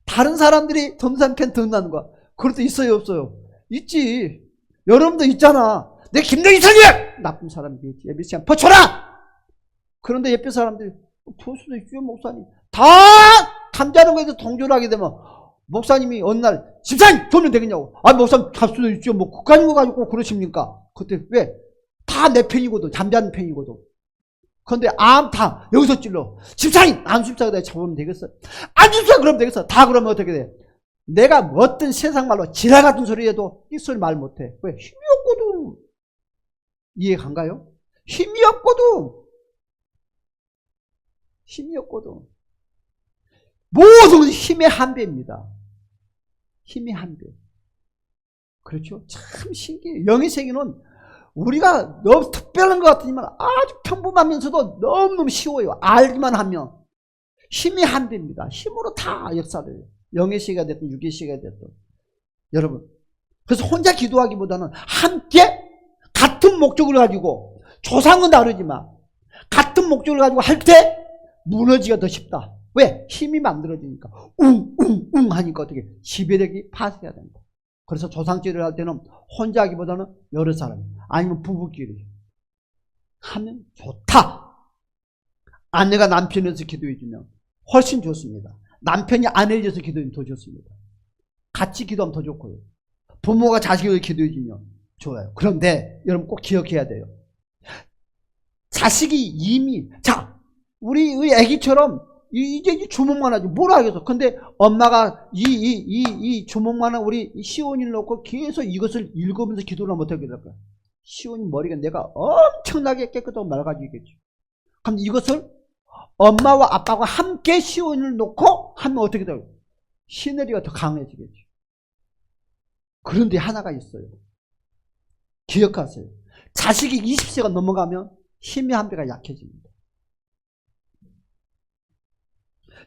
다른 사람들이 전도사님 편 듣는다는 거야. 그럴 때 있어요, 없어요? 있지. 여러분도 있잖아. 내 김대기 이상해! 나쁜 사람이겠지. 예배 시간 퍼쳐라! 그런데 예배 사람들이 그럴 수도 있죠, 목사님. 다 잠자는 거에서 동조를 하게 되면 목사님이 어느 날 집사님 돌면 되겠냐고. 아, 목사님 갈 수도 있죠. 뭐 국가인 거 가지고 그러십니까? 그때 왜? 다 내 편이거든. 잠자는 편이거든. 그런데 다 여기서 찔러. 집사님 안수입사가 내가 잡으면 되겠어? 안수입사 그러면 되겠어? 다 그러면 어떻게 돼? 내가 어떤 세상 말로 지랄 같은 소리 해도 이 소리 말 못해. 왜? 힘이 없거든. 이해 간가요? 힘이 없거든. 힘이 없거든. 모든 힘의 한 배입니다. 힘이 한 배. 그렇죠? 참 신기해요. 영의 세계는 우리가 너무 특별한 것 같지만 아주 평범하면서도 너무너무 쉬워요. 알기만 하면. 힘이 한 배입니다. 힘으로 다 역사를 해요. 영의 세계가 됐든 육의 세계가 됐든. 여러분, 그래서 혼자 기도하기보다는 함께 같은 목적을 가지고, 조상은 다르지만 같은 목적을 가지고 할 때 무너지기가 더 쉽다. 왜? 힘이 만들어지니까. 웅웅웅 하니까 어떻게? 지배력이 파쇄해야 된다. 그래서 조상죄를 할 때는 혼자 하기보다는 여러 사람, 아니면 부부끼리 하면 좋다. 아내가 남편에서 기도해주면 훨씬 좋습니다. 남편이 아내에 대해서 기도하면 더 좋습니다. 같이 기도하면 더 좋고요. 부모가 자식을 기도해주면 좋아요. 그런데 여러분 꼭 기억해야 돼요. 자식이 이미, 자, 우리 애기처럼 이제 주먹만 하지 뭘 하겠어. 근데 엄마가 이 주먹만 한 우리 시온이를 놓고 계속 이것을 읽으면서 기도를 못하게 될까요? 시온이 머리가 내가 엄청나게 깨끗하고 맑아지겠죠. 그럼 이것을 엄마와 아빠가 함께 시온을 놓고 하면 어떻게 돼요? 시너리가 더 강해지겠죠. 그런데 하나가 있어요. 기억하세요. 자식이 20세가 넘어가면 힘의 한 배가 약해집니다.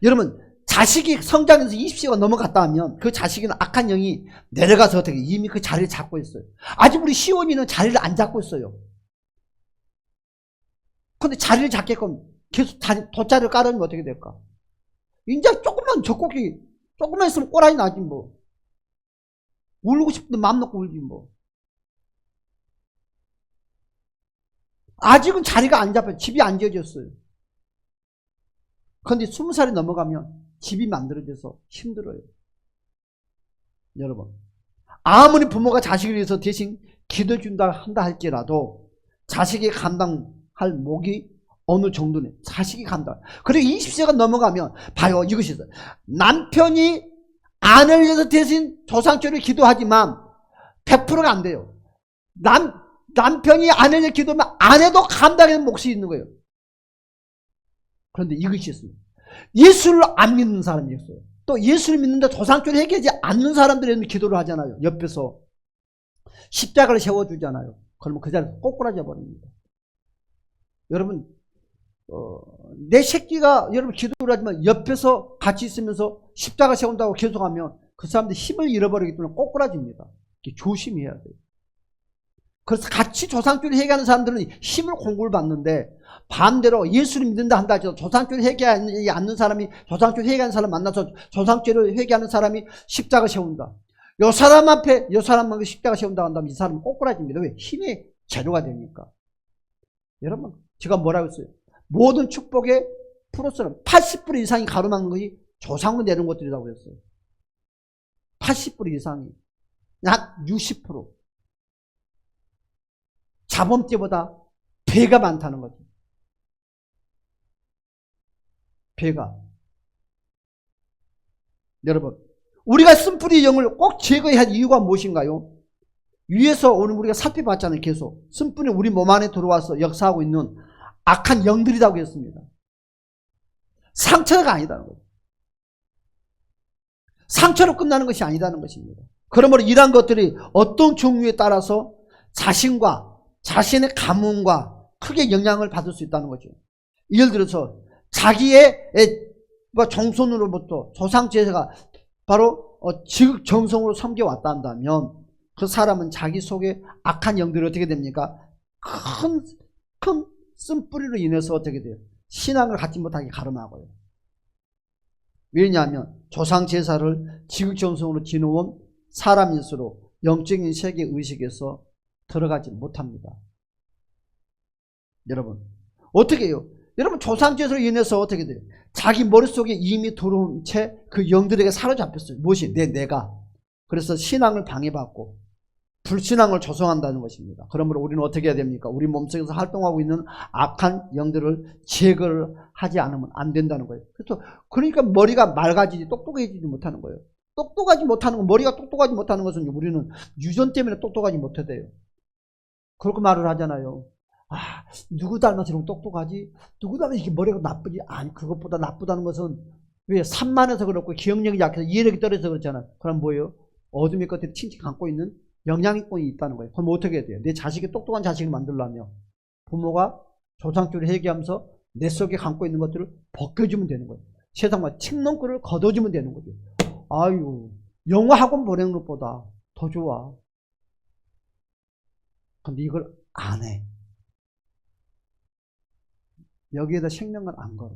여러분, 자식이 성장해서 20세가 넘어갔다 하면 그 자식에는 악한 영이 내려가서 어떻게 이미 그 자리를 잡고 있어요. 아직 우리 시온이는 자리를 안 잡고 있어요. 근데 자리를 잡게끔 계속 돗자리를 깔아주면 어떻게 될까? 이제 조금만 젖꼭지, 조금만 있으면 꼬라지 나지 뭐. 울고 싶은데 마음 놓고 울지 뭐. 아직은 자리가 안 잡혀요. 집이 안 지어졌어요. 그런데 20살이 넘어가면 집이 만들어져서 힘들어요. 여러분, 아무리 부모가 자식을 위해서 대신 기도해준다 한다 할지라도 자식이 감당할 몫이 어느 정도는 자식이 감당. 그리고 20세가 넘어가면 봐요. 이것이 있어요. 남편이 아내를 위해서 대신 조상죄를 기도하지만 100%가 안 돼요. 남편이 아내를 위해서 기도하면 아내도 감당하는 몫이 있는 거예요. 그런데 이것이 있습니다. 예수를 안 믿는 사람이 있어요. 또 예수를 믿는데 조상죄를 해결하지 않는 사람들이 기도를 하잖아요. 옆에서 십자가를 세워주잖아요. 그러면 그 자리에서 꼬꾸라져 버립니다. 여러분, 내 새끼가 여러분 기도를 하지만 옆에서 같이 있으면서 십자가 세운다고 계속하면 그 사람들 힘을 잃어버리기 때문에 꼬꾸라집니다. 조심해야 돼요. 그래서 같이 조상죄를 해결하는 사람들은 힘을 공부를 받는데 반대로 예수를 믿는다 한다 해도 조상죄를 회개하지 않는 사람이 조상죄를 회개하는 사람 만나서 조상죄를 회개하는 사람이 십자가 세운다. 요 사람 앞에 요 사람만 십자가 세운다 한다면 이 사람은 꼬꾸라집니다. 왜? 힘의 재료가 되니까. 여러분 제가 뭐라고 했어요? 모든 축복의 플러스는 80% 이상이 가로막는 것이 조상으로 내는 것들이라고 했어요. 80% 이상이. 약 60%. 자범죄보다 배가 많다는 거죠. 배가. 여러분, 우리가 쓴뿌리 영을 꼭 제거해야 할 이유가 무엇인가요? 위에서 오늘 우리가 살펴봤잖아요. 계속. 쓴뿌리 우리 몸 안에 들어와서 역사하고 있는 악한 영들이라고 했습니다. 상처가 아니다는 거죠. 상처로 끝나는 것이 아니다는 것입니다. 그러므로 이러한 것들이 어떤 종류에 따라서 자신과 자신의 가문과 크게 영향을 받을 수 있다는 거죠. 예를 들어서 자기의 정손으로부터 조상제사가 바로 지극정성으로 섬겨왔다 한다면 그 사람은 자기 속에 악한 영들이 어떻게 됩니까? 큰 쓴뿌리로 인해서 어떻게 돼요? 신앙을 갖지 못하게 가름하고요. 왜냐하면 조상제사를 지극정성으로 지내온 사람일수록 영적인 세계 의식에서 들어가지 못합니다. 여러분 어떻게 해요? 여러분 조상제사로 인해서 어떻게 돼요? 자기 머릿속에 이미 들어온 채 그 영들에게 사로잡혔어요. 무엇이? 내가. 그래서 신앙을 방해받고 불신앙을 조성한다는 것입니다. 그러므로 우리는 어떻게 해야 됩니까? 우리 몸속에서 활동하고 있는 악한 영들을 제거를 하지 않으면 안 된다는 거예요. 그러니까 머리가 맑아지지 똑똑해지지 못하는 거예요. 똑똑하지 못하는 건, 머리가 똑똑하지 못하는 것은 우리는 유전 때문에 똑똑하지 못해요. 그렇게 말을 하잖아요. 누구 닮아서 이렇게 똑똑하지? 누구 닮아서 이렇게 머리가 나쁘지? 아니, 그것보다 나쁘다는 것은 왜? 산만해서 그렇고 기억력이 약해서 이해력이 떨어져서 그렇잖아요. 그럼 뭐예요? 어둠의 끝에 칭칭 감고 있는 영양권이 있다는 거예요. 그럼 어떻게 해야 돼요? 내 자식이 똑똑한 자식을 만들려면 부모가 조상줄을 회개하면서 내 속에 감고 있는 것들을 벗겨주면 되는 거예요. 세상과 책넘거를 걷어주면 되는 거죠. 아유, 영어 학원 보내는 것보다 더 좋아. 근데 이걸 안 해. 여기에다 생명을 안 걸어.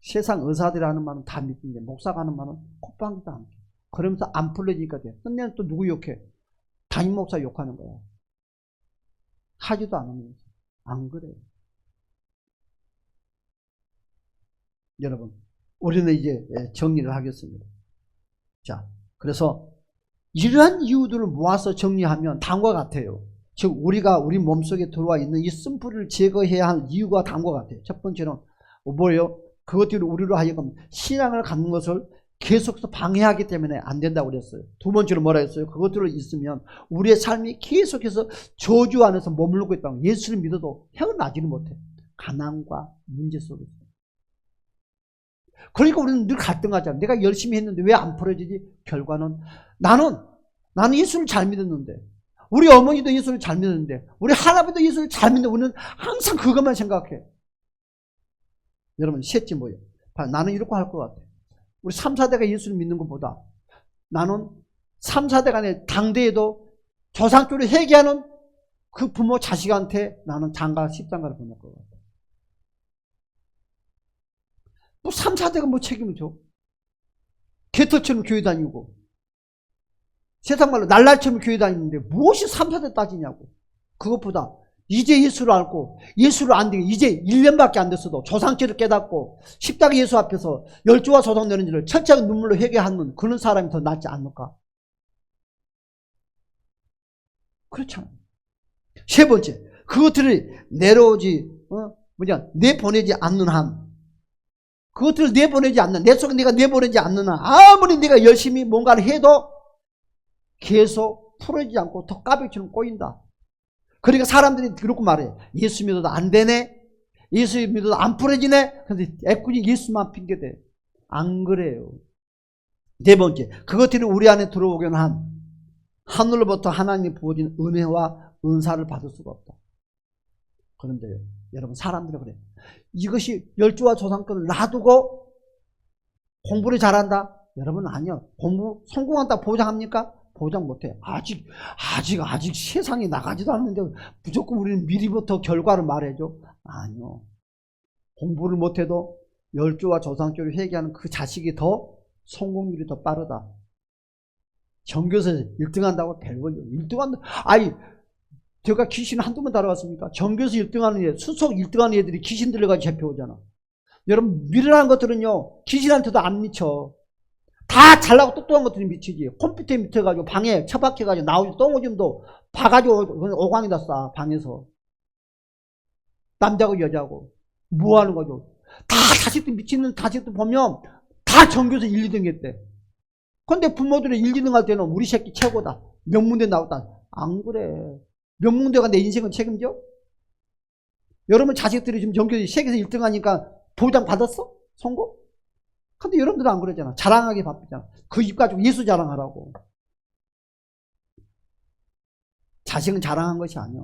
세상 의사들이 하는 말은 다 믿는데 목사가 하는 말은 콧방귀도 안 껴. 그러면서 안 풀려지니까 돼. 끝내는 또 누구 욕해? 담임 목사 욕하는 거야. 하지도 않으면서. 안 그래요. 여러분, 우리는 이제 정리를 하겠습니다. 자, 그래서 이러한 이유들을 모아서 정리하면 다음과 같아요. 즉 우리가 우리 몸속에 들어와 있는 이 쓴뿌리를 제거해야 할 이유가 다음과 같아요. 첫 번째는 뭐예요? 그것들이 우리로 하여금 신앙을 갖는 것을 계속해서 방해하기 때문에 안 된다고 그랬어요. 두 번째로 뭐라 했어요? 그것들을 있으면 우리의 삶이 계속해서 저주 안에서 머물고 있다고. 예수를 믿어도 헤어나지는 못해. 가난과 문제 속에서. 그러니까 우리는 늘 갈등하잖아. 내가 열심히 했는데 왜 안 풀어지지? 결과는 나는 예수를 잘 믿었는데, 우리 어머니도 예수를 잘 믿었는데, 우리 할아버지도 예수를 잘 믿는데 우리는 항상 그것만 생각해. 여러분, 셋째 뭐예요? 나는 이렇게 할 것 같아. 우리 3, 4대가 예수를 믿는 것보다 나는 3, 4대 간의 당대에도 조상적으로 회개하는 그 부모 자식한테 나는 장가, 십장가를 보낼 것 같아. 뭐 3, 4대가 뭐 책임을 져? 개털처럼 교회 다니고 세상 말로 날날처럼 교회 다니는데 무엇이 3, 4대 따지냐고. 그것보다 이제 예수를 알고 예수를 안 되게 이제 1년밖에 안 됐어도 조상죄를 깨닫고 십자가 예수 앞에서 열조와 소송 내는 일을 철저하게 눈물로 회개하는 그런 사람이 더 낫지 않을까? 그렇잖아요. 세 번째, 그것들을 내보내지 않는 한, 그것들을 내보내지 않는, 내 속에 내가 내보내지 않는 한, 아무리 내가 열심히 뭔가를 해도 계속 풀어지지 않고 더 까백처럼 꼬인다. 그러니까 사람들이 그렇게 말해요. 예수 믿어도 안 되네? 예수 믿어도 안 풀어지네? 근데 애꾸니 예수만 핑계대. 안 그래요. 네 번째, 그것들이 우리 안에 들어오기는 한 하늘로부터 하나님이 부어진 은혜와 은사를 받을 수가 없다. 그런데 여러분, 사람들은 그래요. 이것이 열조와 조상권을 놔두고 공부를 잘한다? 여러분, 아니요. 공부 성공한다 보장합니까? 보장 못해. 아직 세상에 나가지도 않는데 무조건 우리는 미리부터 결과를 말해줘? 아니요. 공부를 못해도 열조와 조상조를 회개하는 그 자식이 더 성공률이 더 빠르다. 전교에서 1등 한다고 별걸요. 1등 한다. 아니, 제가 귀신 한두 번 따라왔습니까? 전교에서 1등 하는 애, 수석 1등 하는 애들이 귀신 들려가지고 잡혀오잖아. 여러분, 미련한 것들은요, 귀신한테도 안 미쳐. 다 잘나고 똑똑한 것들이 미치지. 컴퓨터에 미쳐가지고 방에 처박혀가지고 나오지 똥오줌도 봐가지고 오광에다 싸, 방에서. 남자고 여자고. 뭐 하는 거죠? 다 자식들 미치는 자식들 보면 다 전교에서 1, 2등 했대. 근데 부모들이 1, 2등 할 때는 우리 새끼 최고다. 명문대 나왔다. 안 그래. 명문대가 내 인생을 책임져? 여러분 자식들이 지금 전교에서 세계에서 1등 하니까 보장 받았어? 성공? 근데 여러분들은 안 그러잖아. 자랑하기 바쁘잖아. 그 입 가지고 예수 자랑하라고. 자식은 자랑한 것이 아니야.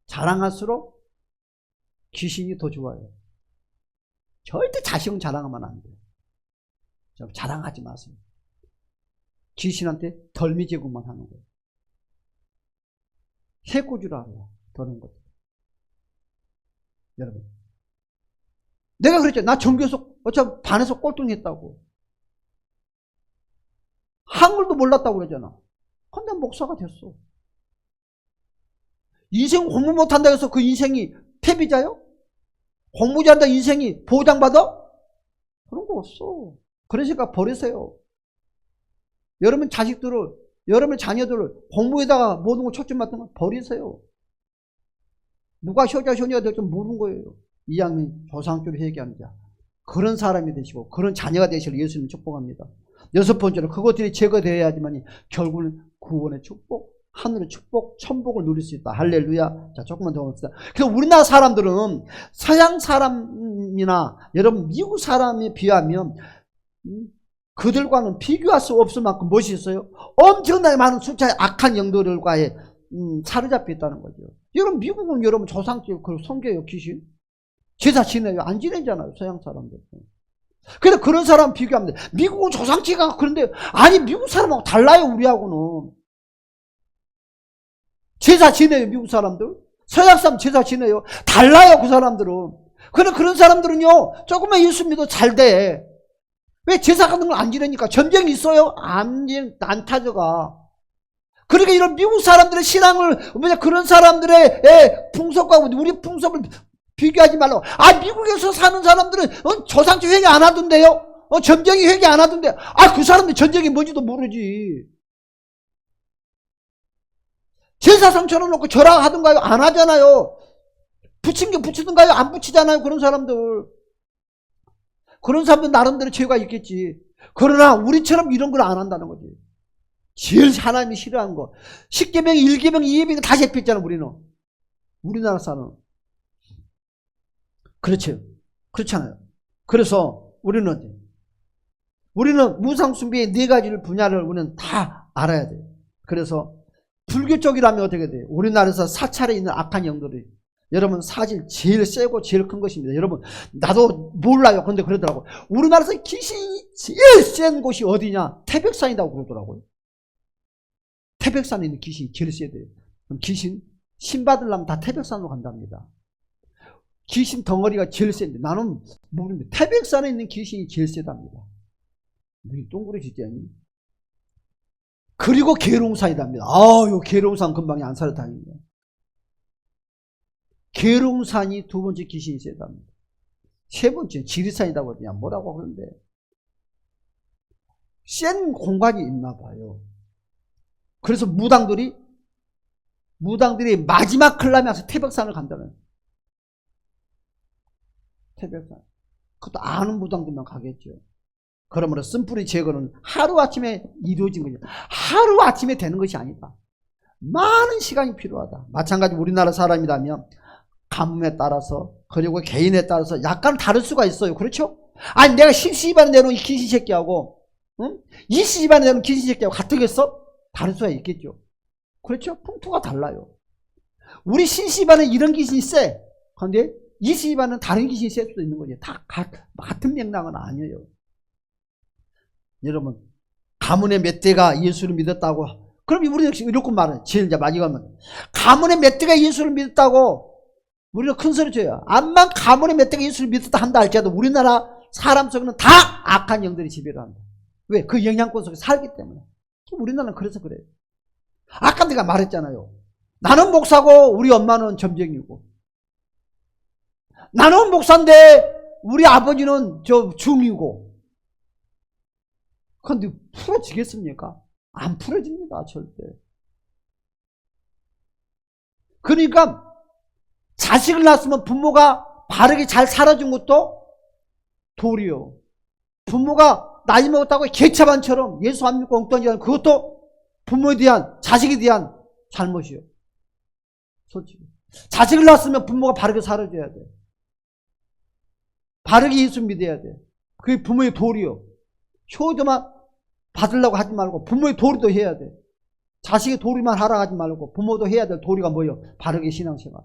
자랑할수록 귀신이 더 좋아요. 절대 자식은 자랑하면 안 돼요. 자랑하지 마세요. 귀신한테 덜미제고만 하는 거예요. 해코줄 알아요. 그런 것들. 여러분. 내가 그랬죠. 나 전교에서 어차피 반에서 꼴등했다고. 한글도 몰랐다고 그러잖아. 근데 목사가 됐어. 인생 공부 못한다고 해서 그 인생이 패비자요? 공부 잘한다 인생이 보장받아? 그런 거 없어. 그러니까 버리세요. 여러분 자식들을, 여러분 자녀들을 공부에다가 모든 거 초점 맞는 거 버리세요. 누가 효자 효녀가 될지 모르는 거예요. 이왕이면 조상조를 회개하는 자. 그런 사람이 되시고 그런 자녀가 되시길 예수님 축복합니다. 6번째로 그것들이 제거되어야지만 결국은 구원의 축복, 하늘의 축복, 천복을 누릴 수 있다. 할렐루야. 자, 조금만 더 봅시다. 그래서 우리나라 사람들은 서양 사람이나 여러분 미국 사람에 비하면 그들과는 비교할 수 없을 만큼 무엇이 있어요? 엄청나게 많은 숫자의 악한 영들과의 사로잡혀 있다는 거죠. 여러분 미국은 여러분 조상적 그 섬겨요 귀신. 제사 지내요? 안 지내잖아요 서양 사람들. 그래서 그런 사람 비교하면 돼. 미국은 조상지가 그런데 아니 미국 사람하고 달라요 우리하고는. 제사 지내요 미국 사람들. 서양 사람 제사 지내요. 달라요 그 사람들은. 그런 사람들은요 조금만 예수 믿어도 잘 돼. 왜 제사 같은 걸 안 지내니까? 전쟁이 있어요? 안 타져가. 그러니까 이런 미국 사람들의 신앙을 그런 사람들의 풍속과 우리 풍속을 비교하지 말라고. 아 미국에서 사는 사람들은 조상주 회개 안 하던데요? 전쟁이 회개 안 하던데. 아 그 사람들 전쟁이 뭔지도 모르지. 제사상 차려놓고 절하하던가요? 안 하잖아요. 부침개 붙이던가요? 안 붙이잖아요 그런 사람들. 그런 사람들 나름대로 죄가 있겠지. 그러나 우리처럼 이런 걸 안 한다는 거지. 제일 하나님이 싫어하는 거. 10계명, 1계명, 2계명 다 잡혔잖아 우리는. 우리나라 사람. 그렇죠. 그렇잖아요. 그래서 우리는 무상숭배의 4가지 분야를 우리는 다 알아야 돼요. 그래서 불교 쪽이라면 어떻게 돼요? 우리나라에서 사찰에 있는 악한 영들이 여러분 사실 제일 세고 제일 큰 것입니다. 여러분 나도 몰라요. 그런데 그러더라고. 우리나라에서 귀신이 제일 센 곳이 어디냐? 태백산이라고 그러더라고요. 태백산에 있는 귀신이 제일 세대요. 그럼 귀신 신받으려면 다 태백산으로 간답니다. 귀신 덩어리가 제일 센데 나는 모르는데 태백산에 있는 귀신이 제일 세답니다. 이 동그랗게 짓자니. 그리고 계룡산이답니다. 아유 계룡산 금방에 안 살아 다니네요. 계룡산이 2번째 귀신이 세답니다. 3번째 지리산이라고 하냐 뭐라고 하는데 센 공간이 있나 봐요. 그래서 무당들이 마지막 클라이막스 태백산을 간다는. 태백산. 그것도 아는 무당들만 가겠죠. 그러므로 쓴뿌리 제거는 하루아침에 이루어진 거죠. 하루아침에 되는 것이 아니다. 많은 시간이 필요하다. 마찬가지 우리나라 사람이라면 가뭄에 따라서 그리고 개인에 따라서 약간 다를 수가 있어요. 그렇죠? 아니 내가 신시집안에 내놓은 이 귀신 새끼하고 이시집안에 내놓은 귀신 새끼하고 같겠어? 다를 수가 있겠죠. 그렇죠? 풍토가 달라요. 우리 신시집안에 이런 귀신이 세. 그런데 이시집안은 다른 귀신이 셀 수도 있는 거죠. 다 같은 맥락은 아니에요. 여러분 가문의 몇 대가 예수를 믿었다고 그럼 우리는 이렇게 말해. 제일 이제 마지막은 가문의 몇 대가 예수를 믿었다고 우리는 큰 소리 쳐요. 암만 가문의 몇 대가 예수를 믿었다 한다 할지라도 우리나라 사람 속에는 다 악한 영들이 지배를 한다. 왜? 그 영향권 속에 살기 때문에. 우리나라는 그래서 그래요. 아까 내가 말했잖아요. 나는 목사고 우리 엄마는 점쟁이고, 나는 목사인데 우리 아버지는 저 중이고. 그런데 풀어지겠습니까? 안 풀어집니다, 절대. 그러니까 자식을 낳았으면 부모가 바르게 잘 살아준 것도 도리요. 부모가 나이 먹었다고 개차반처럼 예수 안 믿고 엉뚱하지 않은 그것도 부모에 대한, 자식에 대한 잘못이요. 솔직히. 자식을 낳았으면 부모가 바르게 살아줘야 돼. 바르게 예수 믿어야 돼. 그게 부모의 도리요. 효도만 받으려고 하지 말고 부모의 도리도 해야 돼. 자식의 도리만 하라 하지 말고 부모도 해야 될 도리가 뭐예요? 바르게 신앙생활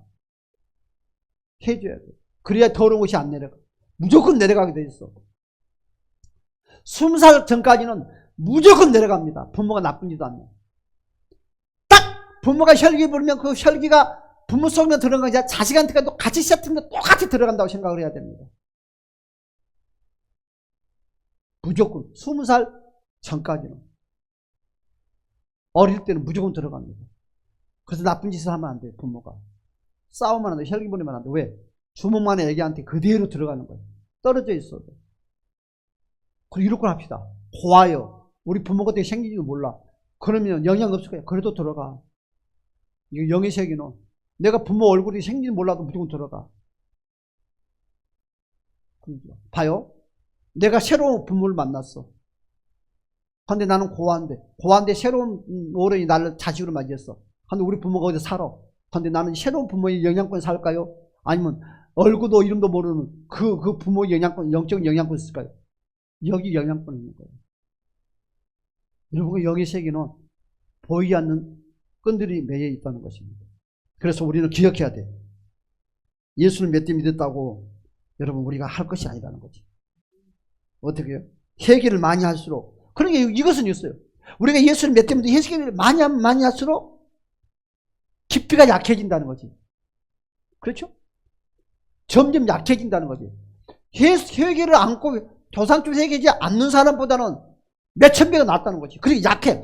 해줘야 돼. 그래야 더러운 것이 안 내려가. 무조건 내려가게 돼 있어. 20살 전까지는 무조건 내려갑니다. 부모가 나쁜 짓도 안 해. 딱 부모가 혈기 부르면 그 혈기가 부모 속에 들어간 게 아니라 자식한테도 같이 세팅도 똑같이 들어간다고 생각을 해야 됩니다. 무조건 20살 전까지는. 어릴 때는 무조건 들어갑니다. 그래서 나쁜 짓을 하면 안 돼요. 부모가 싸우면 안 돼. 혈기 부리면 안 돼. 왜? 주먹만의 애기한테 그대로 들어가는 거예요. 떨어져 있어도. 그리고 이렇게 합시다. 고아요. 우리 부모가 어떻게 생긴지도 몰라. 그러면 영향 없을 거야. 그래도 들어가. 이거 영의 세계는 내가 부모 얼굴이 생긴지 몰라도 무조건 들어가. 봐요. 내가 새로운 부모를 만났어. 근데 나는 고아인데 새로운 어른이 나를 자식으로 맞이했어. 근데 우리 부모가 어디 살아. 근데 나는 새로운 부모의 영향권에 살까요? 아니면 얼굴도 이름도 모르는 그 부모의 영향권, 영적 영향권이 있을까요? 여기 영향권이 있는 거예요. 여러분, 영의 세계는 보이지 않는 끈들이 매여 있다는 것입니다. 그래서 우리는 기억해야 돼. 예수를 몇 대 믿었다고 여러분 우리가 할 것이 아니라는 거지. 어떻게 해요? 회개를 많이 할수록. 그러니까 이것은 있어요. 우리가 예수를 몇 대 믿고 회개를 많이 하면 많이 할수록 깊이가 약해진다는 거지. 그렇죠? 점점 약해진다는 거지. 회개를 안고 도상적 회개하지 않는 사람보다는 몇천 배가 낫다는 거지. 그리고 약해.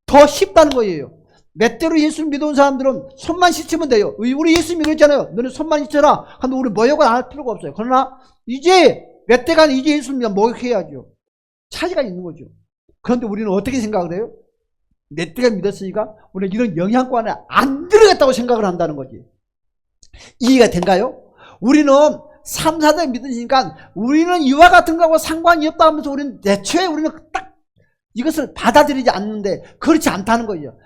더 쉽다는 거예요. 몇 대로 예수를 믿어온 사람들은 손만 씻으면 돼요. 우리 예수 믿었잖아요. 너는 손만 씻어라. 근데 우리 모욕을 안 할 필요가 없어요. 그러나 이제 몇 대간 이제 예수를 믿으면 모욕해야죠. 차이가 있는 거죠. 그런데 우리는 어떻게 생각을 해요? 몇 대가 믿었으니까 우리는 이런 영향권 안에 안 들어갔다고 생각을 한다는 거지. 이해가 된가요? 우리는 3, 4대 믿으니까 우리는 이와 같은 거하고 상관이 없다 하면서 우리는 애초에 우리는 딱 이것을 받아들이지 않는데 그렇지 않다는 거죠.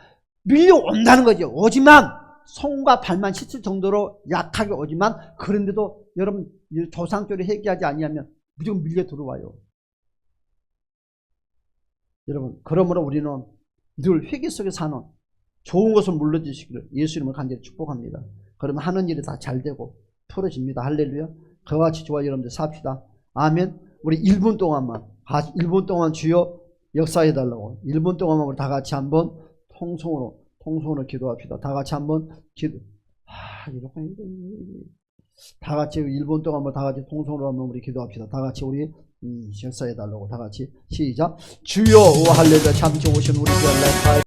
밀려온다는 거죠. 오지만 손과 발만 씻을 정도로 약하게 오지만 그런데도 여러분 조상적으로 회개하지 아니하면 무조건 밀려 들어와요. 여러분, 그러므로 우리는 늘 회개 속에 사는 좋은 것을 물러주시기를 예수 이름으로 간절히 축복합니다. 그러면 하는 일이 다 잘 되고 풀어집니다. 할렐루야. 그와 같이 저와 여러분들 삽시다. 아멘. 우리 1분 동안만 1분 동안 주여 역사해달라고 1분 동안만 우리 다 같이 한번 통성으로 기도합시다. 다 같이 한번 이렇게 다 같이 1분 동안 다 같이 통성으로 한번 우리 기도합시다. 다 같이 우리 역사해달라고 다 같이 시작. 주여, 오 할렐루야. 참 좋으신 우리 주